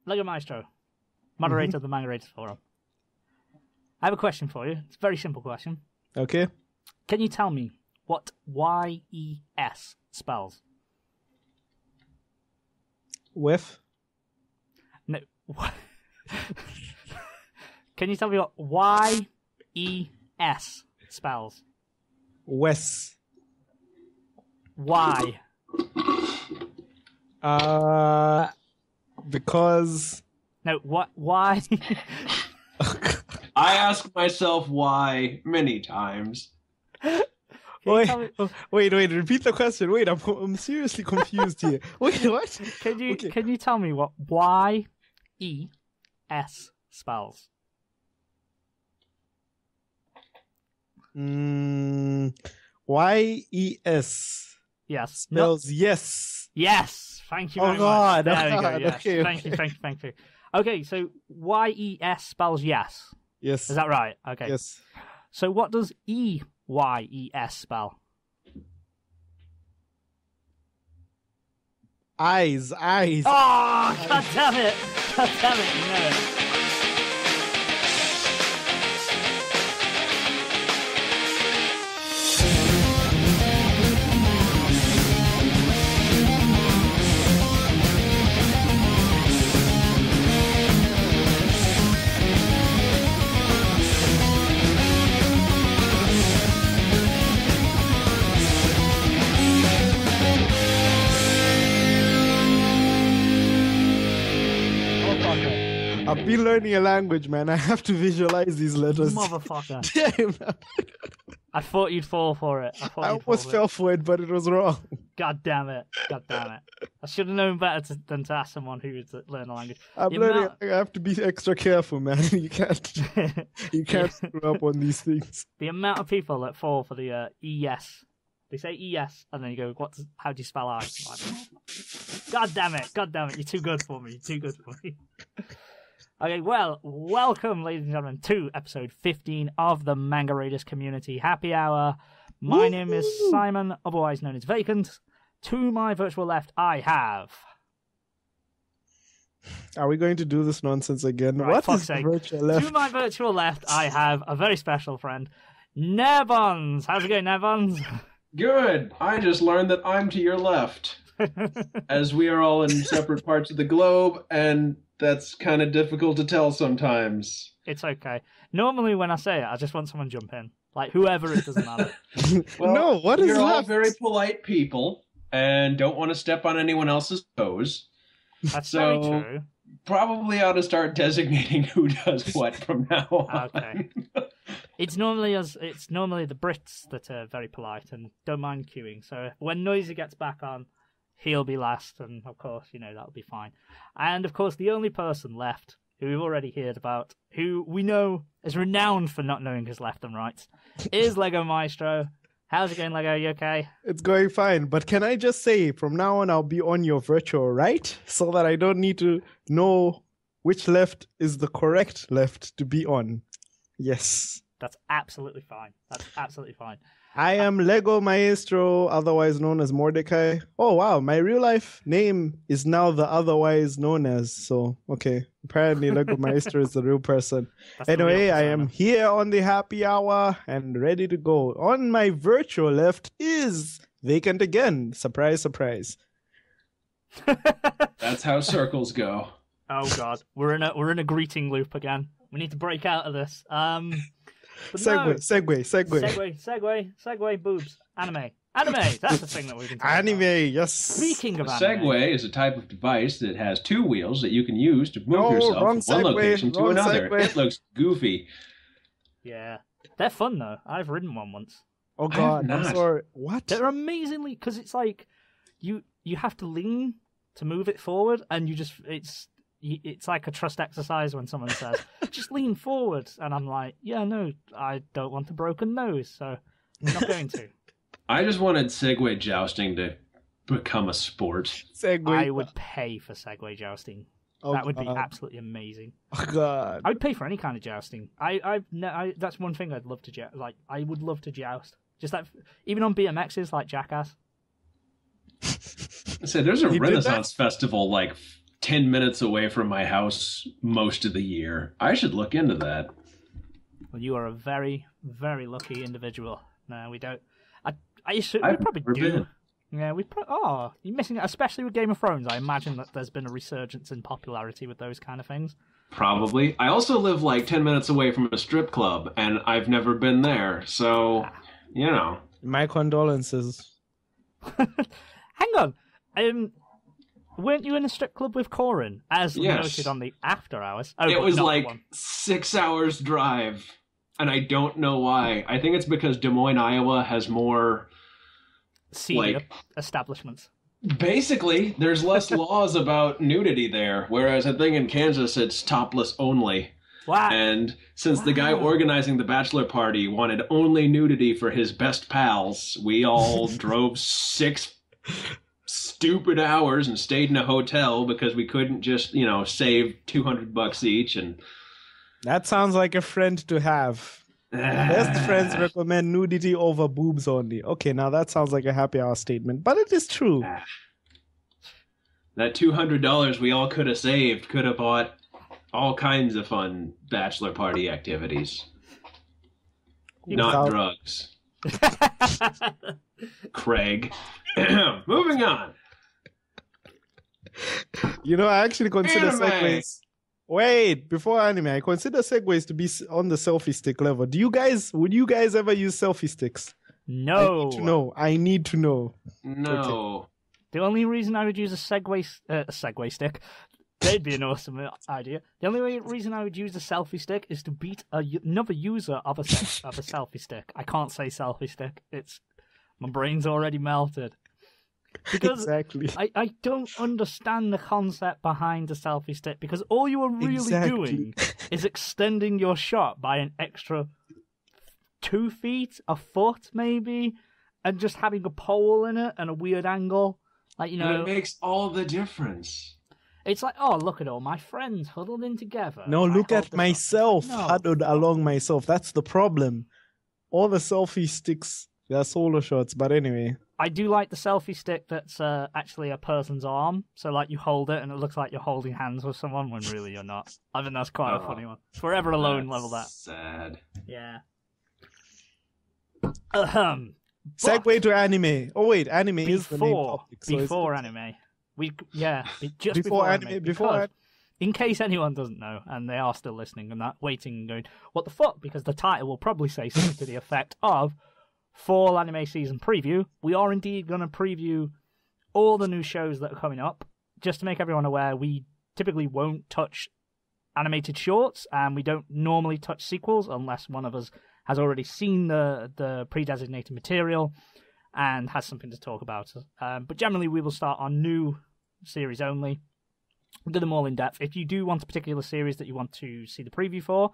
Lego Maestro, moderator of the Manga Raiders Forum. I have a question for you. It's a very simple question. Okay. Can you tell me what YES spells? With? No. Can you tell me what YES spells? Wes. Why? Because... No, what? Why? I ask myself why many times. Wait, repeat the question. Wait, I'm seriously confused here. Wait, what? Can you tell me what YES spells? YES. Yes. Spells yes. Yes. Thank you very God. much. There we go. Yes. Okay, Thank you. Okay, so YES spells yes. Yes. Is that right? Okay. Yes. So what does EYES spell? Eyes. Oh, God damn it. God damn it. You know it. I've been learning a language, man. I have to visualize these letters. Motherfucker. Damn. I thought you'd fall for it. I almost fell for it, but it was wrong. God damn it. I should have known better than to ask someone who would learn a language. I have to be extra careful, man. You can't screw up on these things. The amount of people that fall for the ES. They say ES, and then you go, how do you spell I? God damn it. You're too good for me. Okay, well, welcome, ladies and gentlemen, to episode 15 of the Manga Raiders Community Happy Hour. My name is Simon, otherwise known as Vacant. To my virtual left, I have... Are we going to do this nonsense again? Right, what is virtual left? To my virtual left, I have a very special friend, Nevons. How's it going, Nevons? Good. I just learned that I'm to your left, as we are all in separate parts of the globe, and that's kind of difficult to tell sometimes. It's okay. Normally when I say it, I just want someone to jump in. Like, whoever, it doesn't matter. Well, no, what is you're all left? very polite people, and don't want to step on anyone else's toes. That's very true. Probably ought to start designating who does what from now on. Okay. It's normally the Brits that are very polite and don't mind queuing. So when Noisy gets back on, he'll be last, and of course, that'll be fine. And of course, the only person left who we've already heard about, who we know is renowned for not knowing his left and rights, is Lego Maestro. How's it going, Lego? You okay? It's going fine, but can I just say, from now on, I'll be on your virtual right, so that I don't need to know which left is the correct left to be on. Yes. That's absolutely fine. I am Lego Maestro, otherwise known as Mordecai. Oh, wow. My real life name is now the otherwise known as. So, okay. Apparently, Lego Maestro is the real person. Anyway, I am here on the happy hour and ready to go. On my virtual left is Vacant again. Surprise, surprise. That's how circles go. Oh, God. We're in a greeting loop again. We need to break out of this. Segue, boobs. Anime. That's the thing that we can talk Anime, about. yes. Speaking of A anime. Segway is a type of device that has two wheels that you can use to move yourself from one location to another. It looks goofy. Yeah. They're fun, though. I've ridden one once. Oh, God. I'm sorry. What? They're amazingly... Because it's like... You have to lean to move it forward, and it's like a trust exercise when someone says, just lean forward. And I'm like, yeah, no, I don't want a broken nose, so I'm not going to. I just wanted Segway jousting to become a sport. Segway. I would pay for Segway jousting. Oh, that would be absolutely amazing. Oh, God. I would pay for any kind of jousting. That's one thing I'd love to joust. Like, I would love to joust. Just like, even on BMXs, like Jackass. So there's a Renaissance festival like 10 minutes away from my house most of the year. I should look into that. Well, you are a very, very lucky individual. No, we don't. We probably do. Been. Yeah, you're missing it, especially with Game of Thrones. I imagine that there's been a resurgence in popularity with those kind of things. Probably. I also live like 10 minutes away from a strip club, and I've never been there, so, you know. My condolences. Hang on. Weren't you in a strip club with Corin, as noted on the After Hours? Oh, it was like 6 hours drive, and I don't know why. I think it's because Des Moines, Iowa has more... senior establishments. Basically, there's less laws about nudity there, whereas I think in Kansas it's topless only. Wow. And since the guy organizing the bachelor party wanted only nudity for his best pals, we all drove 6 stupid hours and stayed in a hotel because we couldn't just, save $200 each. And that sounds like a friend to have. Best friends recommend nudity over boobs only. Okay, now that sounds like a happy hour statement, but it is true. That $200 we all could have saved could have bought all kinds of fun bachelor party activities. Not drugs. Craig. Moving on. I actually consider segues. Wait, before anime, I consider segues to be on the selfie stick level. Would you guys ever use selfie sticks? No. I need to know. No. Okay. The only reason I would use a Segway stick, that'd be an awesome idea. The only reason I would use a selfie stick is to beat another user of a selfie stick. I can't say selfie stick. My brain's already melted. Because exactly. I don't understand the concept behind a selfie stick, because all you are really doing is extending your shot by an extra 2 feet, a foot maybe, and just having a pole in it and a weird angle. It makes all the difference. It's like, oh, look at all my friends huddled in together. No, look at myself huddled along myself. That's the problem. All the selfie sticks, they're solo shots, but anyway. I do like the selfie stick that's actually a person's arm. So, you hold it and it looks like you're holding hands with someone when really you're not. I think that's quite a funny one. Forever Alone level that. Sad. Yeah. Segue to anime. Oh, wait, anime is the main topic. So before anime. Just before anime. Before in case anyone doesn't know, and they are still listening and that, waiting and going, what the fuck? Because the title will probably say something to the effect of Fall Anime Season Preview. We are indeed going to preview all the new shows that are coming up. Just to make everyone aware, we typically won't touch animated shorts, and we don't normally touch sequels unless one of us has already seen the pre-designated material and has something to talk about. But generally, we will start on new series only. We'll do them all in depth. If you do want a particular series that you want to see the preview for,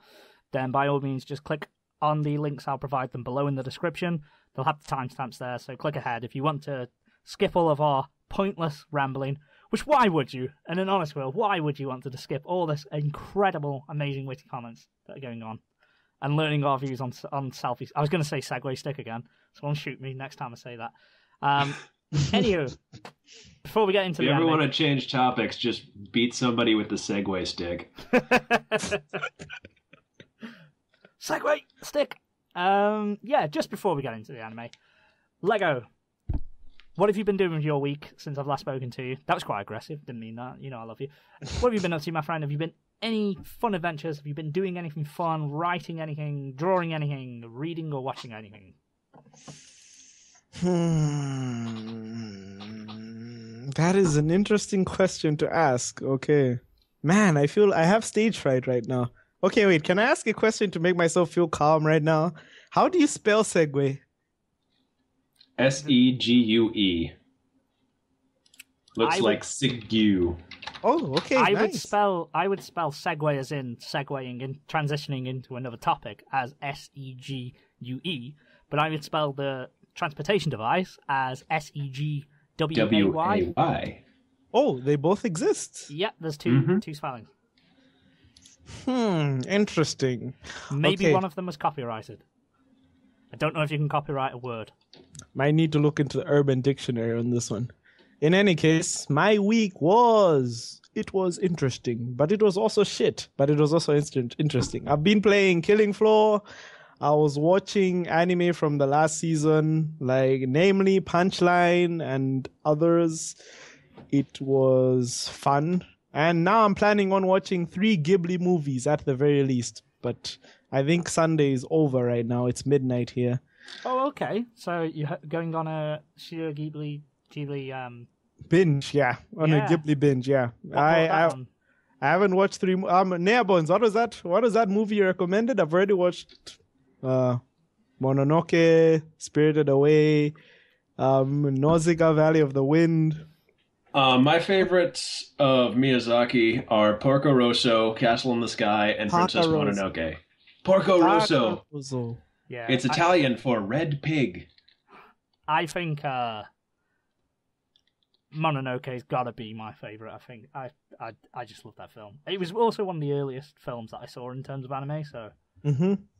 then by all means, just click on the links. I'll provide them below in the description. They'll have the timestamps there, so click ahead. If you want to skip all of our pointless rambling, which why would you? And in honest will, why would you want to skip all this incredible, amazing witty comments that are going on and learning our views on selfies? I was going to say Segway stick again. Someone shoot me next time I say that. Anywho, before we get into if you the ever anime... want to change topics, just beat somebody with the Segway stick. Segway stick. Just before we get into the anime, Lego. What have you been doing with your week since I've last spoken to you? That was quite aggressive. Didn't mean that. I love you. What have you been up to, my friend? Have you been any fun adventures? Have you been doing anything fun? Writing anything? Drawing anything? Reading or watching anything? That is an interesting question to ask. Okay. Man, I feel I have stage fright right now. Okay, wait. Can I ask a question to make myself feel calm right now? How do you spell segue? Segue. Looks like Sigu. Oh, okay. I nice. would spell segue as in segueing and transitioning into another topic as Segue, but I would spell the transportation device as Segway. Oh, they both exist. Yeah, there's two spellings. Interesting. Maybe one of them was copyrighted. I don't know if you can copyright a word. Might need to look into the Urban Dictionary on this one. In any case, my week was it was interesting, but it was also shit. But it was also interesting. I've been playing Killing Floor. I was watching anime from the last season, like namely Punchline and others. It was fun. And now I'm planning on watching 3 Ghibli movies at the very least. But I think Sunday is over right now. It's midnight here. Oh, okay. So you're going on a Studio Ghibli binge, yeah. On a Ghibli binge, yeah. I haven't watched 3 Nearbones, what was that movie you recommended? I've already watched Mononoke, Spirited Away, Nausicaa, Valley of the Wind. My favorites of Miyazaki are Porco Rosso, Castle in the Sky, and Princess Mononoke. Porco Rosso. Yeah, it's Italian for red pig. I think Mononoke's gotta be my favorite. I think I just love that film. It was also one of the earliest films that I saw in terms of anime, so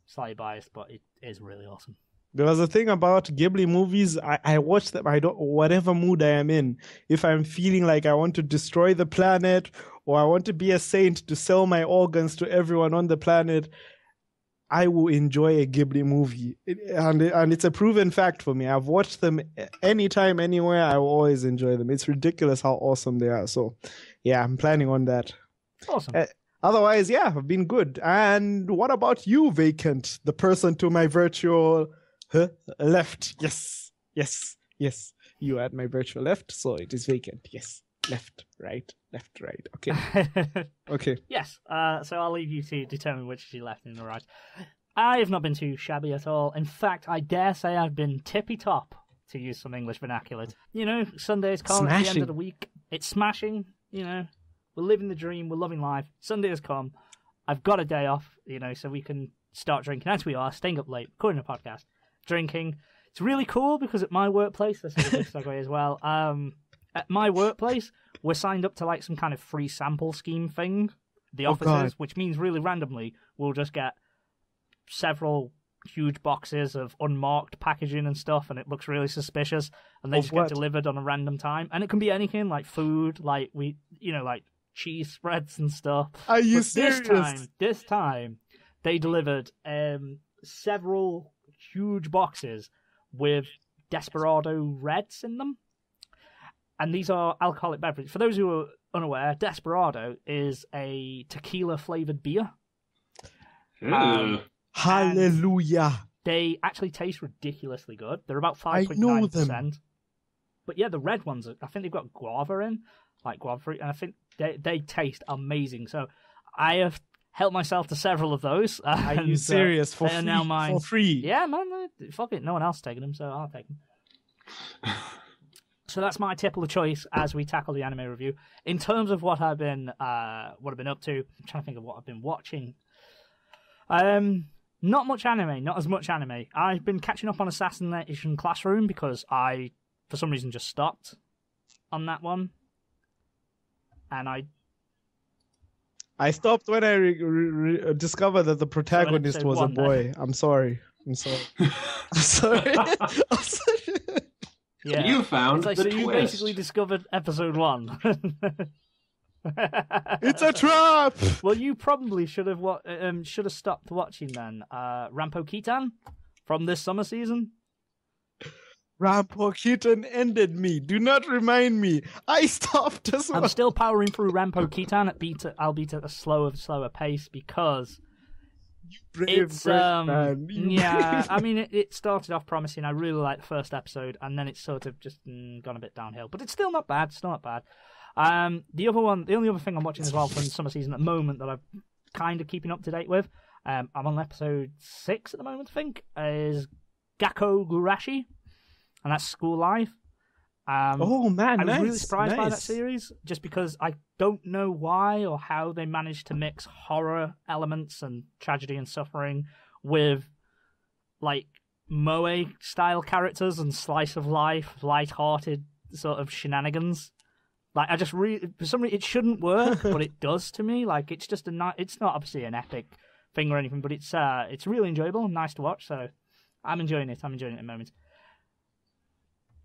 slightly biased, but it is really awesome. Because the thing about Ghibli movies, I watch them. Whatever mood I am in. If I'm feeling like I want to destroy the planet, or I want to be a saint to sell my organs to everyone on the planet, I will enjoy a Ghibli movie. And it's a proven fact for me. I've watched them anytime, anywhere. I will always enjoy them. It's ridiculous how awesome they are. So, yeah, I'm planning on that. Awesome. Otherwise, yeah, I've been good. And what about you, Vacant? The person to my virtual left. Yes. You at my virtual left, so it is Vacant. Yes. Left, right. Okay. Okay. Yes. So I'll leave you to determine which is your left and the right. I have not been too shabby at all. In fact, I dare say I've been tippy top, to use some English vernacular. You know, Sunday is come at the end of the week. It's smashing. You know, we're living the dream. We're loving life. Sunday has come. I've got a day off. You know, so we can start drinking as we are, staying up late, recording a podcast, drinking. It's really cool because at my workplace, this is a big segue as well. At my workplace, we're signed up to like some kind of free sample scheme thing. The officers, which means really randomly, we'll just get several huge boxes of unmarked packaging and stuff, and it looks really suspicious. And they just get delivered on a random time, and it can be anything like food, like like cheese spreads and stuff. Are you serious? This time, they delivered several huge boxes with Desperado Reds in them. And these are alcoholic beverages. For those who are unaware, Desperado is a tequila-flavored beer. Hallelujah. They actually taste ridiculously good. They're about 5.9%. But yeah, the red ones, I think they've got guava in, like guava fruit, and I think they taste amazing. So I have helped myself to several of those. Are you serious? For free? Now mine. For free? Yeah, man. Fuck it. No one else is taking them, so I'll take them. So that's my tipple of choice as we tackle the anime review. In terms of what I've been up to, I'm trying to think of what I've been watching. Not much anime, not as much anime. I've been catching up on Assassination Classroom because I, for some reason, just stopped on that one. And I stopped when I discovered that the protagonist was a boy. I'm sorry. I'm sorry. Yeah. You found the twist. You basically discovered episode 1. It's a trap! Well, you probably should have stopped watching then. Rampo Kitan from this summer season. Rampo Kitan ended me. Do not remind me. I stopped as well. I'm still powering through Rampo Kitan albeit at a slower pace because it's man. Yeah. I mean, it started off promising. I really liked the first episode, and then it's sort of just gone a bit downhill. But it's still not bad. The only other thing I'm watching as well from summer season at the moment that I'm kind of keeping up to date with, I'm on episode 6 at the moment, I think, is Gakko Gurashi, and that's School Life. Man, I was really surprised by that series, just because I don't know why or how they managed to mix horror elements and tragedy and suffering with like moe style characters and slice of life, light-hearted sort of shenanigans. Like, I just really, for some reason, it shouldn't work, but it does to me. Like, it's just it's not obviously an epic thing or anything, but it's really enjoyable and nice to watch. So I'm enjoying it. I'm enjoying it at the moment.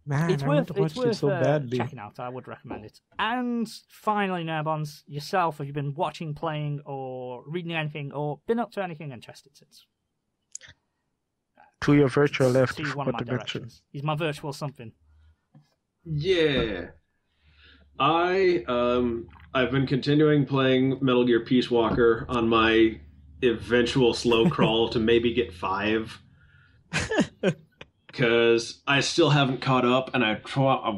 Man, It's I worth, want to watch it's worth it so badly. checking out. I would recommend it. And finally, Narbons, yourself, have you been watching, playing, or reading anything, or been up to anything interested since? To your virtual left. See one of my directions. He's my virtual something. Yeah. I've been continuing playing Metal Gear Peace Walker on my eventual slow crawl to maybe get 5. Because I still haven't caught up, and I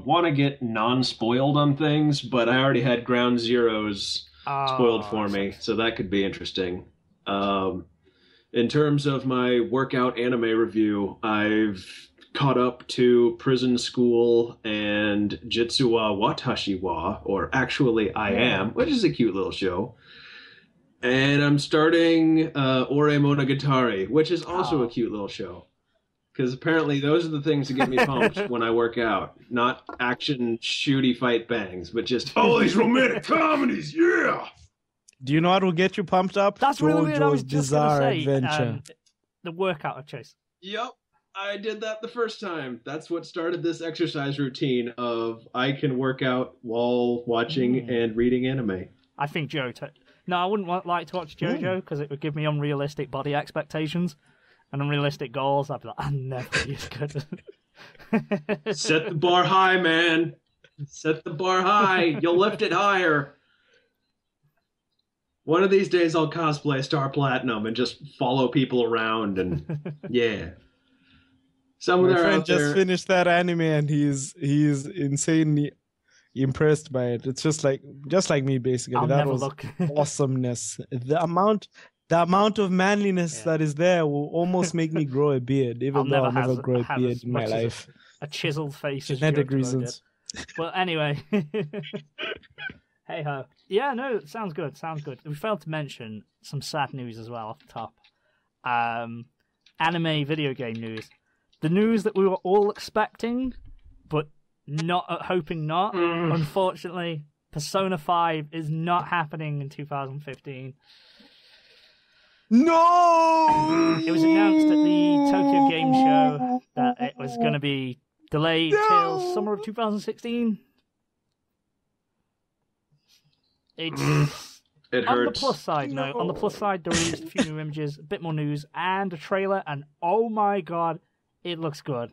want to get non-spoiled on things, but I already had Ground Zeroes spoiled for me, so that could be interesting. In terms of my workout anime review, I've caught up to Prison School and Jitsu wa Watashi wa, or Actually I Am, which is a cute little show. And I'm starting owarimonogatari, which is also a cute little show. Because apparently those are the things that get me pumped when I work out. Not action, shooty, fight bangs, but just, oh, these romantic comedies, yeah! Do you know what will get you pumped up? That's really weird. I was JoJo's just going Bizarre to say, Adventure. the workout of choice. Yep, I did that the first time. That's what started this exercise routine of I can work out while watching and reading anime. I think No, I wouldn't like to watch JoJo because it would give me unrealistic body expectations and unrealistic goals. I'd be like, I'm never be as good. Set the bar high, man. Set the bar high. You'll lift it higher. One of these days I'll cosplay Star Platinum and just follow people around and yeah. Somewhere My friend out there. just finished that anime and he's insanely impressed by it. It's just like me basically. I'll that never was look. awesomeness. The amount of manliness that is there will almost make me grow a beard, even though I'll never grow a beard in my life. A chiseled face. Genetic reasons. Well, anyway. Hey ho. Yeah, no, sounds good. Sounds good. We failed to mention some sad news as well off the top. Anime video game news. The news that we were all expecting, but not hoping not. Unfortunately, Persona 5 is not happening in 2015. No! It was announced at the Tokyo Game Show that it was going to be delayed till summer of 2016. It hurts. On the plus side, on the plus side, they released a few new images, a bit more news, and a trailer, and oh my god, it looks good.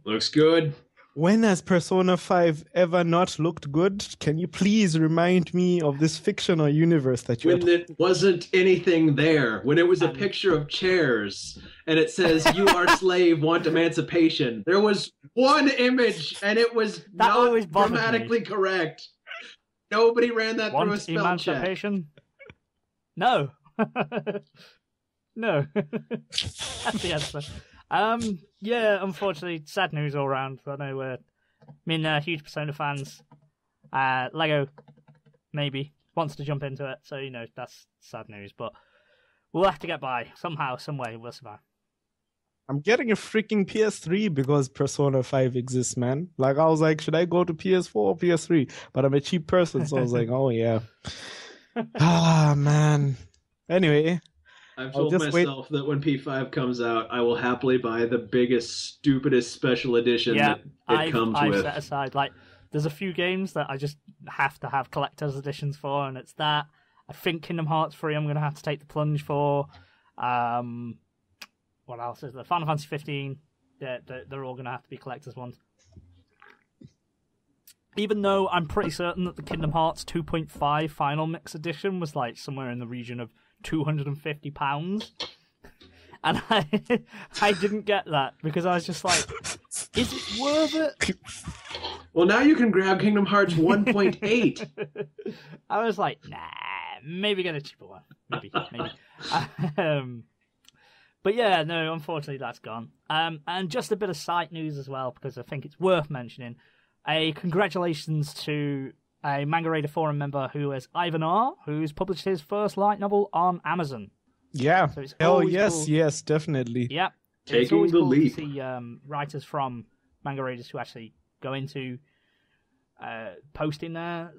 Looks good. When has Persona 5 ever not looked good? Can you please remind me of this fictional universe that you... When there wasn't anything there. When it was a picture of chairs, and it says, you are slave, want emancipation. There was one image, and it was not grammatically correct. Nobody ran that through a spell emancipation? Check. No. No. That's the answer. Yeah, unfortunately, sad news all round. I know we're huge Persona fans. Lego, maybe, wants to jump into it, so, you know, that's sad news. But we'll have to get by. Somehow, some way, we'll survive. I'm getting a freaking PS3 because Persona 5 exists, man. Like, I was like, should I go to PS4 or PS3? But I'm a cheap person, so I was like, oh, yeah. Man. Anyway. I've told myself that when P5 comes out, I will happily buy the biggest, stupidest special edition that it comes with. I've set aside, like, there's a few games that I just have to have collector's editions for, and it's that. I think Kingdom Hearts 3 I'm going to have to take the plunge for. What else is there? Final Fantasy 15. They're all going to have to be collector's ones. Even though I'm pretty certain that the Kingdom Hearts 2.5 Final Mix Edition was like somewhere in the region of £250. And I didn't get that because I was just like, is it worth it? Well, now you can grab Kingdom Hearts 1.8. I was like, nah, maybe get a cheaper one. Maybe. But yeah, no, unfortunately that's gone. And just a bit of side news as well, because I think it's worth mentioning. A congratulations to a Manga Raider forum member who is Ivan R, who's published his first light novel on Amazon. Yeah. So it's yes, cool. Yes, definitely. Yeah. Taking the cool leap. To see writers from Manga Raiders who actually go into posting their,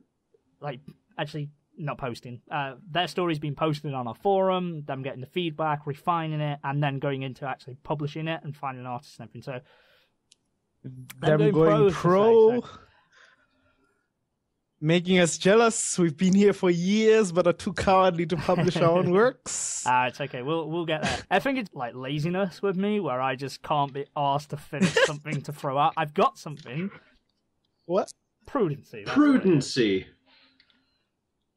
like, actually not posting, their stories being posted on our forum, them getting the feedback, refining it, and then going into actually publishing it and finding artists and everything. So them going pro. Making us jealous. We've been here for years, but are too cowardly to publish our own works. It's okay. We'll get there. I think it's like laziness with me, where I just can't be asked to finish something to throw out. I've got something. What? Prudency. Prudency.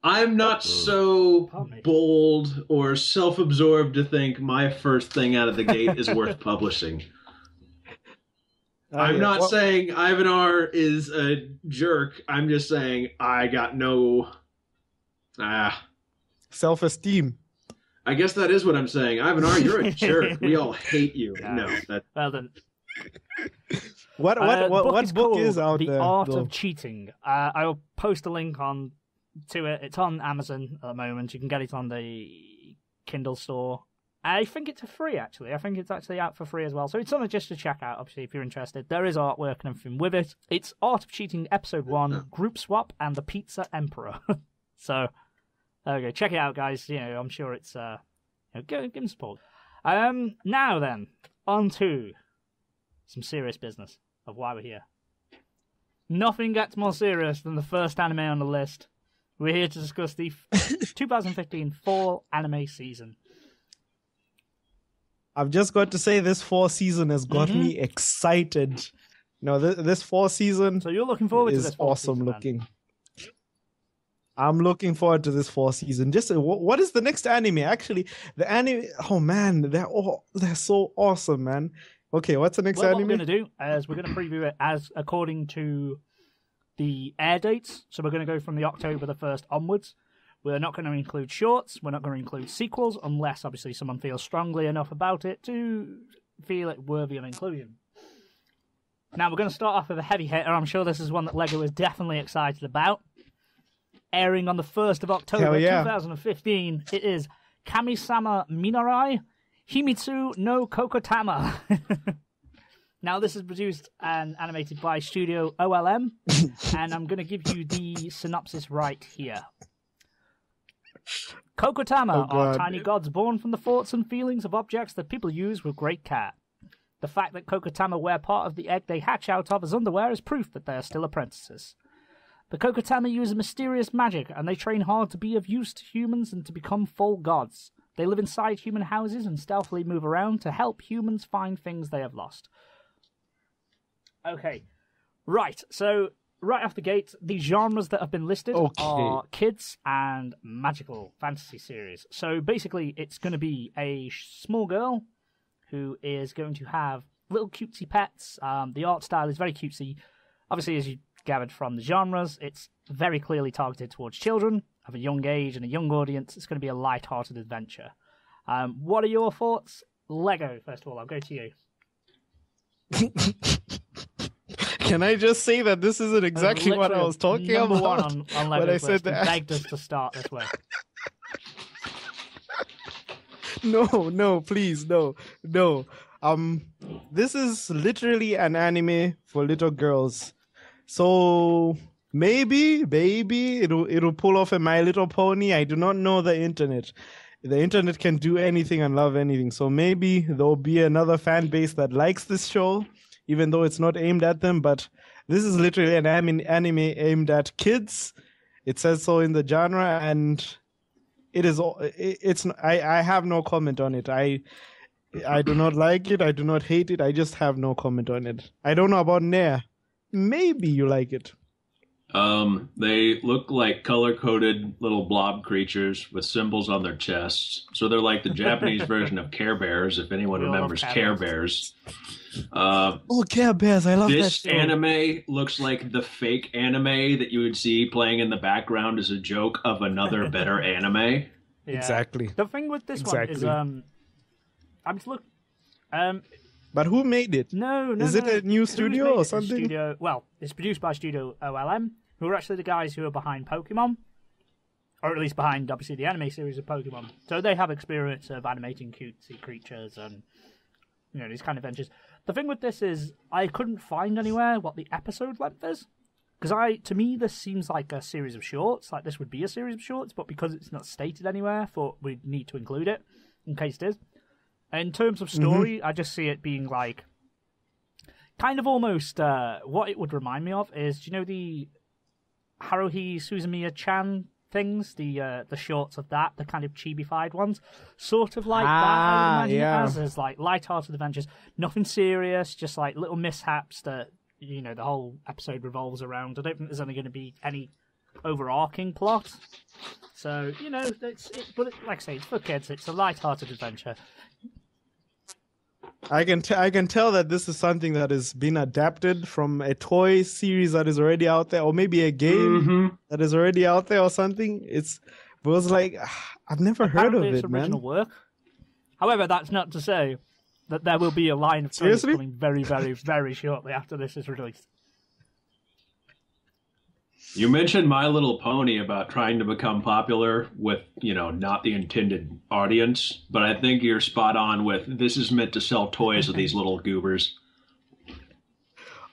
I'm not so bold or self-absorbed to think my first thing out of the gate is worth publishing. I'm not saying Ivan R is a jerk. I'm just saying I got no self-esteem. I guess that is what I'm saying. Ivan R, you're a jerk. We all hate you. No, that. Well then. What book is out there? The there? Art of Cheating. I will post a link to it. It's on Amazon at the moment. You can get it on the Kindle store. I think it's free, actually. I think it's actually out for free as well. So it's something just to check out, obviously, if you're interested. There is artwork and everything with it. It's Art of Cheating, Episode 1, Group Swap, and the Pizza Emperor. So, there we go. Check it out, guys. I'm sure it's... give them support. Now then, on to some serious business of why we're here. Nothing gets more serious than the first anime on the list. We're here to discuss the 2015 fall anime season. I've just got to say this fall season has got me excited. This fall season. So you're looking forward to this fall awesome season, looking. Man. I'm looking forward to this fall season. Just what is the next anime? Actually, the anime. Oh man, they're so awesome, man. Okay, what's the next anime? What we're going to do is we're going to preview it as according to the air dates. So we're going to go from the October the 1st onwards. We're not going to include shorts. We're not going to include sequels unless, obviously, someone feels strongly enough about it to feel it worthy of inclusion. Now, we're going to start off with a heavy hitter. I'm sure this is one that Lego is definitely excited about. Airing on the 1st of October 2015, it is Kamisama Minari, Himitsu no Cocotama. Now, this is produced and animated by Studio OLM, and I'm going to give you the synopsis right here. Cocotama are tiny gods born from the thoughts and feelings of objects that people use with great care. The fact that Cocotama wear part of the egg they hatch out of as underwear is proof that they are still apprentices. The Cocotama use mysterious magic, and they train hard to be of use to humans and to become full gods. They live inside human houses and stealthily move around to help humans find things they have lost. Okay, right, so... Right off the gate, the genres that have been listed are kids and magical fantasy series. So basically, it's going to be a small girl who is going to have little cutesy pets. The art style is very cutesy. Obviously, as you gathered from the genres, it's very clearly targeted towards children of a young age and a young audience. It's going to be a light-hearted adventure. What are your thoughts? Lego, first of all, I'll go to you. Can I just say that this isn't exactly what I was talking about on when I said that? Begged us to start this way. No, please, no. This is literally an anime for little girls. So maybe it'll pull off a My Little Pony. I do not know the internet. The internet can do anything and love anything. So maybe there'll be another fan base that likes this show, even though it's not aimed at them. But this is literally an anime aimed at kids. It says so in the genre, and I have no comment on it. I do not like it. I do not hate it. I just have no comment on it. I don't know about Nair. Maybe you like it. They look like color-coded little blob creatures with symbols on their chests. So they're like the Japanese version of Care Bears, if anyone remembers Care Bears. Care Bears, I love that This show. anime looks like the fake anime that you would see playing in the background as a joke of another better anime. Yeah. Exactly. The thing with this one is, I'm just looking. But who made it? No. Is it a new studio or something? It's produced by Studio OLM, who are actually the guys who are behind Pokemon, or at least behind, obviously, the anime series of Pokemon. So they have experience of animating cutesy creatures and, these kind of adventures. The thing with this is, I couldn't find anywhere what the episode length is. Because to me, this seems like a series of shorts. Like, this would be a series of shorts, but because it's not stated anywhere, thought we'd need to include it, in case it is. In terms of story, I just see it being like, kind of almost what it would remind me of is, do you know the Haruhi Suzumiya-chan things, the shorts of that, the kind of chibi-fied ones, sort of like that. I would imagine it as like light-hearted adventures, nothing serious, just like little mishaps that the whole episode revolves around. I don't think there's only going to be any overarching plot. So but like I say, it's for kids. It's a light-hearted adventure. I can tell that this is something that has been adapted from a toy series that is already out there, or maybe a game that is already out there or something. It was like, I've never heard of it, man. Original work. However, that's not to say that there will be a line of toys coming very, very, very shortly after this is released. You mentioned My Little Pony about trying to become popular with, not the intended audience, but I think you're spot on with this is meant to sell toys to these little goobers.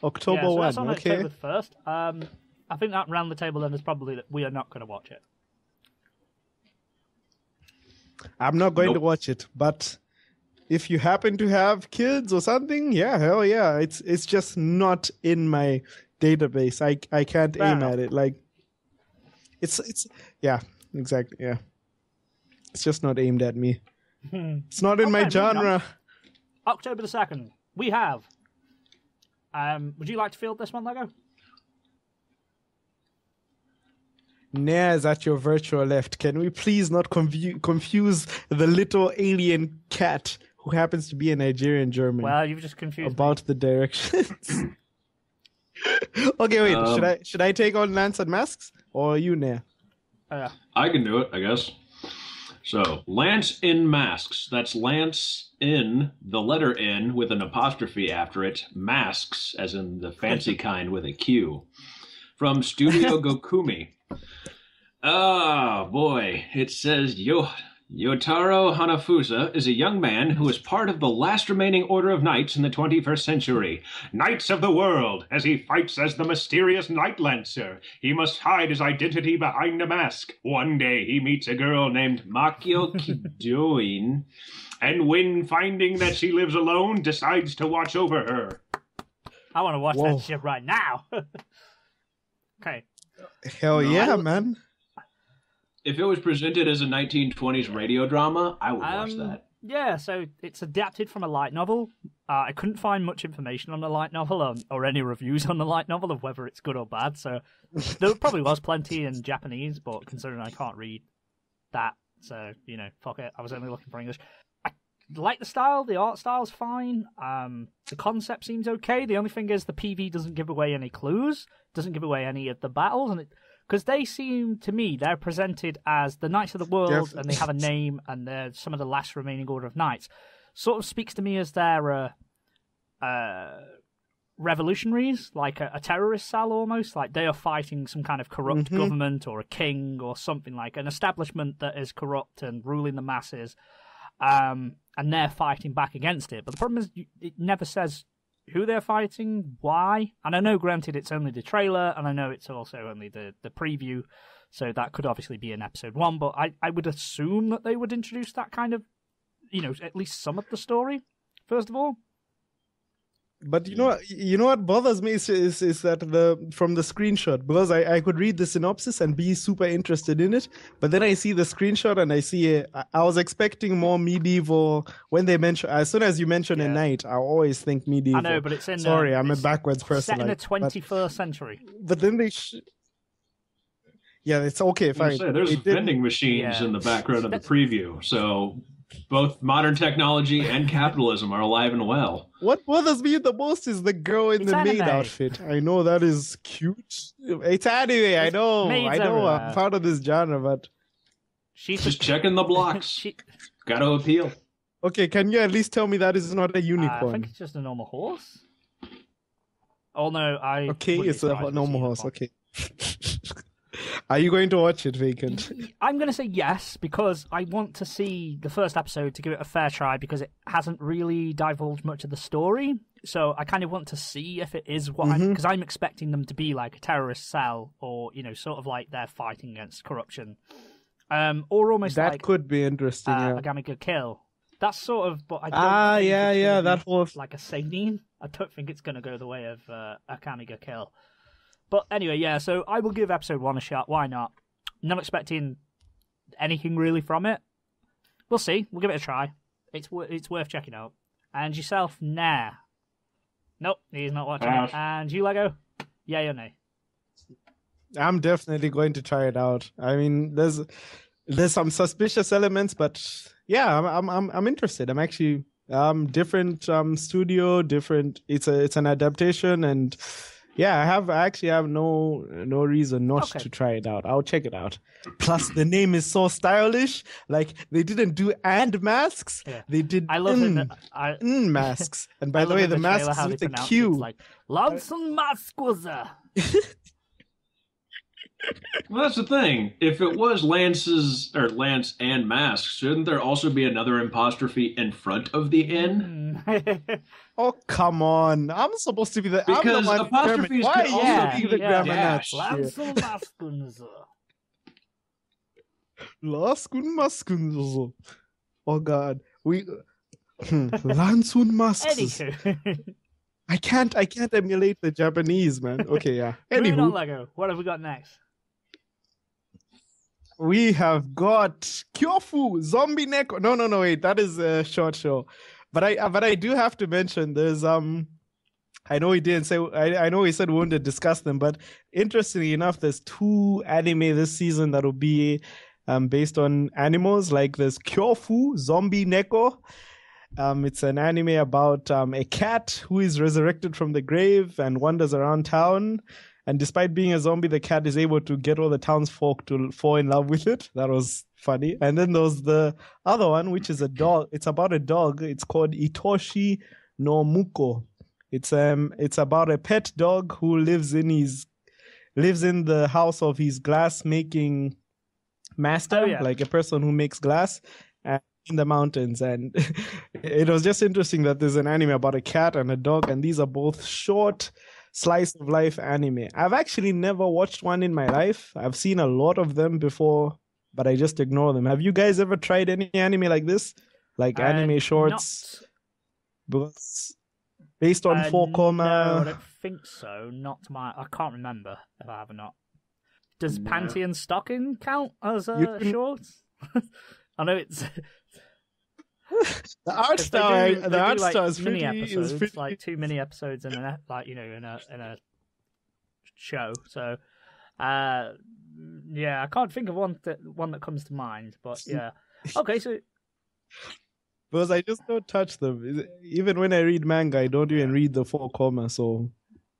October 1, that's on okay. October 1st. I think that round the table then is probably that we are not going to watch it. I'm not going to watch it, but if you happen to have kids or something, yeah, hell yeah. It's just not in my database. I can't aim at it. Like it's yeah, exactly, yeah. It's just not aimed at me. It's not in my genre. October the 2nd, we have would you like to field this one, Lego? Nares at your virtual left. Can we please not confuse the little alien cat who happens to be a Nigerian German? Well, you've just confused about the directions. Okay, wait. Should I take on Lance and Masques or you, Nair? I can do it, I guess. So, Lance in Masques. That's Lance in, the letter N with an apostrophe after it. Masques, as in the fancy kind with a Q. From Studio Gokumi. Oh, boy. It says, Yotaro Hanafusa is a young man who is part of the last remaining order of knights in the 21st century. Knights of the world, as he fights as the mysterious Knight Lancer. He must hide his identity behind a mask. One day he meets a girl named Makio Kidouin, and when finding that she lives alone, decides to watch over her. I want to watch that shit right now. Okay. Hell yeah, man. If it was presented as a 1920s radio drama, I would watch that. Yeah, so it's adapted from a light novel. I couldn't find much information on the light novel or any reviews on the light novel of whether it's good or bad, so there probably was plenty in Japanese, but considering I can't read that, so, fuck it, I was only looking for English. I like the style, the art style's fine, the concept seems okay, the only thing is the PV doesn't give away any clues, doesn't give away any of the battles, and because they seem, to me, they're presented as the Knights of the World, and they have a name, and they're some of the last remaining Order of Knights. Sort of speaks to me as they're revolutionaries, like a terrorist cell almost. Like they are fighting some kind of corrupt government or a king or something, like an establishment that is corrupt and ruling the masses, and they're fighting back against it. But the problem is, it never says who they're fighting, why, and I know, granted, it's only the trailer, and I know it's also only the preview, so that could obviously be in episode 1, but I would assume that they would introduce that kind of, at least some of the story, first of all. But you know what bothers me is that from the screenshot, because I could read the synopsis and be super interested in it, but then I see the screenshot and I see I was expecting more medieval. When they mention, as soon as you mention a knight, I always think medieval. I know, but it's in. Sorry, I'm a backwards person. Set in the 21st century. But then they. Yeah, it's okay. Fine. There's vending machines in the background of the preview, so. Both modern technology and capitalism are alive and well. What bothers me the most is the girl in the maid outfit. I know that is cute. It's anime. I know. I'm part of this genre, but she's just checking the blocks. Got to appeal. Okay, can you at least tell me that is not a unicorn? I think it's just a normal horse. Oh no, Okay, it's a normal horse. Okay. Are you going to watch it, Vacant? I'm going to say yes, because I want to see the first episode to give it a fair try, because it hasn't really divulged much of the story. So I kind of want to see if it is what because I'm expecting them to be like a terrorist cell, or, sort of like they're fighting against corruption. Or almost that like... could be interesting, Agamiga Kill. That's sort of, but I don't think yeah, it's yeah, gonna that be whole... like a seinen. I don't think it's going to go the way of Akamiga Kill. But anyway, yeah, so I will give episode 1 a shot. Why not? Not expecting anything really from it. We'll see. We'll give it a try. It's worth checking out. And yourself, nah. Nope, he's not watching it. And you, Lego? Yay or nay? I'm definitely going to try it out. I mean, there's some suspicious elements, but yeah, I'm interested. I'm actually different studio, different. It's an adaptation, and yeah, I actually have no reason not to try it out. I'll check it out. Plus, the name is so stylish. Like, they didn't do N Masques. Yeah. They did N Masques. And by the way, the masks with the Q. It's like, Lanson Masques. Well, that's the thing. If it was Lance and Masks, shouldn't there also be another apostrophe in front of the N? Oh, come on. I'm supposed to be the... Because apostrophes could also be the grammar nuts. Lansun. Oh, God. Lansun Masks. I can't emulate the Japanese, man. Okay, yeah. Moving on, Lego. What have we got next? We have got Kyoufu, Zombie Neko. No, wait, that is a short show. But I do have to mention there's I know he didn't say I know he said we wouldn't discuss them, but interestingly enough, there's 2 anime this season that will be based on animals. Like there's Kyoufu, Zombie Neko. It's an anime about a cat who is resurrected from the grave and wanders around town. And despite being a zombie, the cat is able to get all the townsfolk to fall in love with it. That was funny. And then there's the other one, which is a dog. It's about a dog. It's called Itoshi no Muco. It's about a pet dog who lives in the house of his glass making master, like a person who makes glass in the mountains. And it was just interesting that there's an anime about a cat and a dog, and these are both short slice of life anime. I've actually never watched one in my life. I've seen a lot of them before, but I just ignore them. Have you guys ever tried any anime like this? Like anime shorts? Based on 4-koma? No, I don't think so. I can't remember if I have or not. Does Panty and Stocking count as shorts? I know it's... The art style is mini pretty, episodes, like 2 mini episodes in a in a show. So, yeah, I can't think of one that comes to mind. But yeah, okay. So, because I just don't touch them. Even when I read manga, I don't even read the 4-koma. So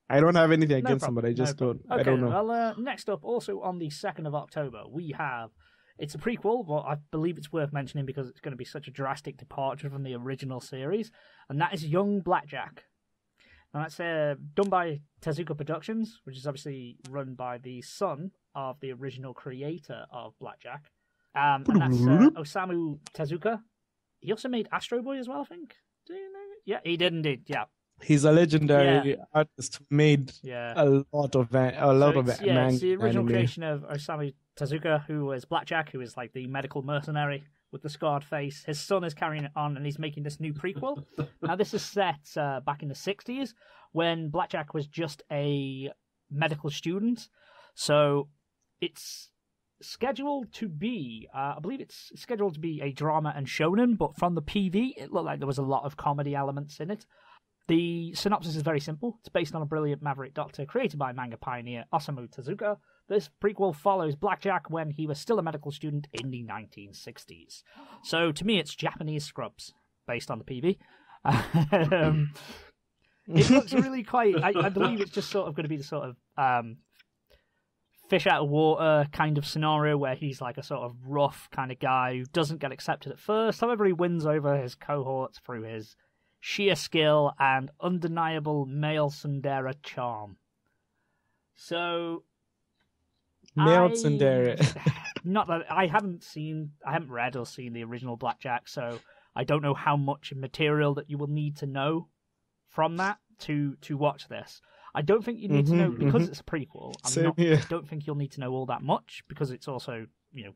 I don't have anything against them, but I just don't. Okay, I don't know. Well, next up, also on the 2nd of October, we have. It's a prequel, but I believe it's worth mentioning because it's going to be such a drastic departure from the original series, and that is Young Blackjack. Now that's done by Tezuka Productions, which is obviously run by the son of the original creator of Blackjack, and that's Osamu Tezuka. He also made Astro Boy as well, I think. Do you know? Yeah, he did indeed. Yeah. He's a legendary artist who made a lot of manga. It's the original creation of Osamu Tezuka, who was Blackjack, who is like the medical mercenary with the scarred face. His son is carrying it on, and he's making this new prequel. Now, this is set back in the 60s, when Blackjack was just a medical student. So it's scheduled to be, I believe it's scheduled to be a drama and shonen, but from the PV, it looked like there was a lot of comedy elements in it. The synopsis is very simple. It's based on a brilliant maverick doctor created by manga pioneer Osamu Tezuka. This prequel follows Blackjack when he was still a medical student in the 1960s. So to me, it's Japanese Scrubs, based on the PV. It looks really quite... I believe it's just sort of going to be the sort of fish out of water kind of scenario where he's like a sort of rough kind of guy who doesn't get accepted at first. However, he wins over his cohorts through his sheer skill and undeniable male tsundere charm. So, male tsundere. Not that I haven't read or seen the original Blackjack, so I don't know how much material that you will need to know from that to watch this. I don't think you need to know because it's a prequel. I don't think you'll need to know all that much because it's also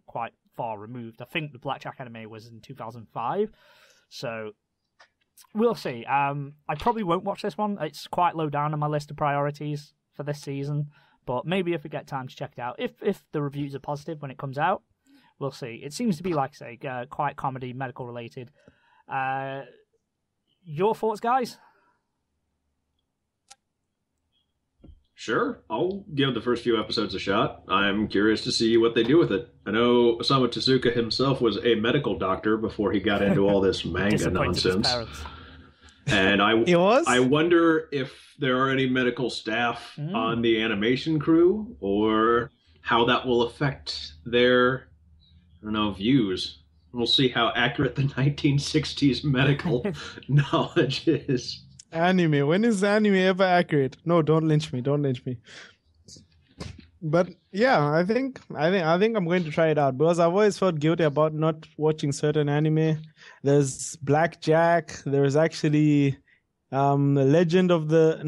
quite far removed. I think the Blackjack anime was in 2005. So we'll see. I probably won't watch this one. It's quite low down on my list of priorities for this season. But maybe if we get time to check it out, if the reviews are positive when it comes out, we'll see. It seems to be, like I say, quite comedy, medical related. Your thoughts, guys? Sure, I'll give the first few episodes a shot. I'm curious to see what they do with it. I know Osamu Tezuka himself was a medical doctor before he got into all this manga nonsense. And I wonder if there are any medical staff on the animation crew, or how that will affect their, views. We'll see how accurate the 1960s medical knowledge is. Anime. When is anime ever accurate? No, don't lynch me. But yeah, I think I'm going to try it out because I've always felt guilty about not watching certain anime. There's Blackjack. There's actually Legend of the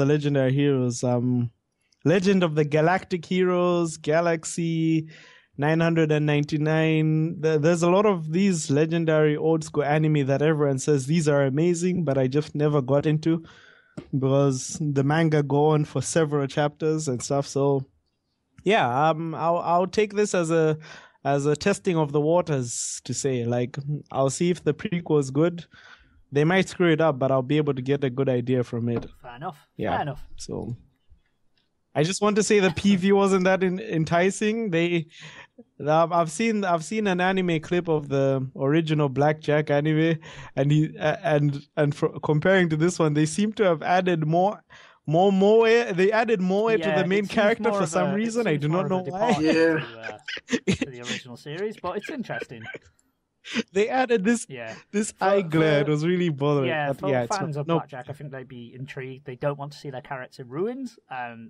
Legendary Heroes. Legend of the Galactic Heroes, Galaxy 999. There's a lot of these legendary old school anime that everyone says these are amazing, but I just never got into because the manga go on for several chapters and stuff. So yeah, I'll take this as a testing of the waters to say, like, I'll see if the prequel is good. They might screw it up, but I'll be able to get a good idea from it. Fair enough. Yeah. Fair enough. So I just want to say the PV wasn't that enticing. I've seen an anime clip of the original Blackjack anime, and comparing to this one, they seem to have added more. They added more to the main character for some reason. I do not know why. To the original series, but it's interesting. They added this eye glare. It was really bothering. Yeah, for fans of Blackjack, I think they'd be intrigued. They don't want to see their character ruined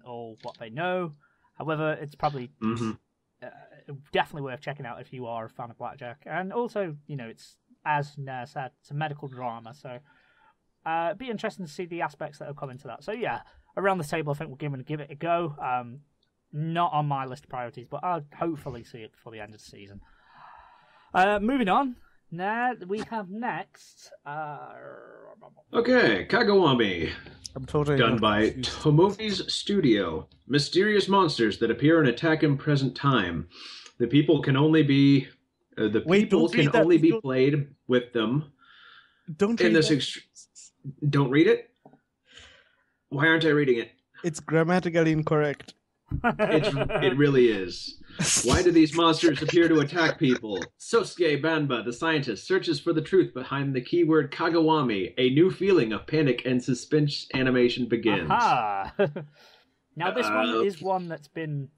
or what they know. However, it's probably definitely worth checking out if you are a fan of Blackjack. And also, it's, as Nair said, it's a medical drama, so it'd be interesting to see the aspects that will come into that. So yeah, around the table, I think we're going to give it a go. Not on my list of priorities, but I'll hopefully see it before the end of the season. Moving on. Now we have next. Okay, Kagewani. I'm totally done by Tomomi's Studio. Mysterious monsters that appear and attack in present time. The people can only be played with them. Don't read that. Don't read it. Why aren't I reading it? It's grammatically incorrect. It really is. Why do these monsters appear to attack people? Sosuke Banba, the scientist, searches for the truth behind the keyword Kagewani. A new feeling of panic and suspense animation begins. Aha! Now this one is one that's been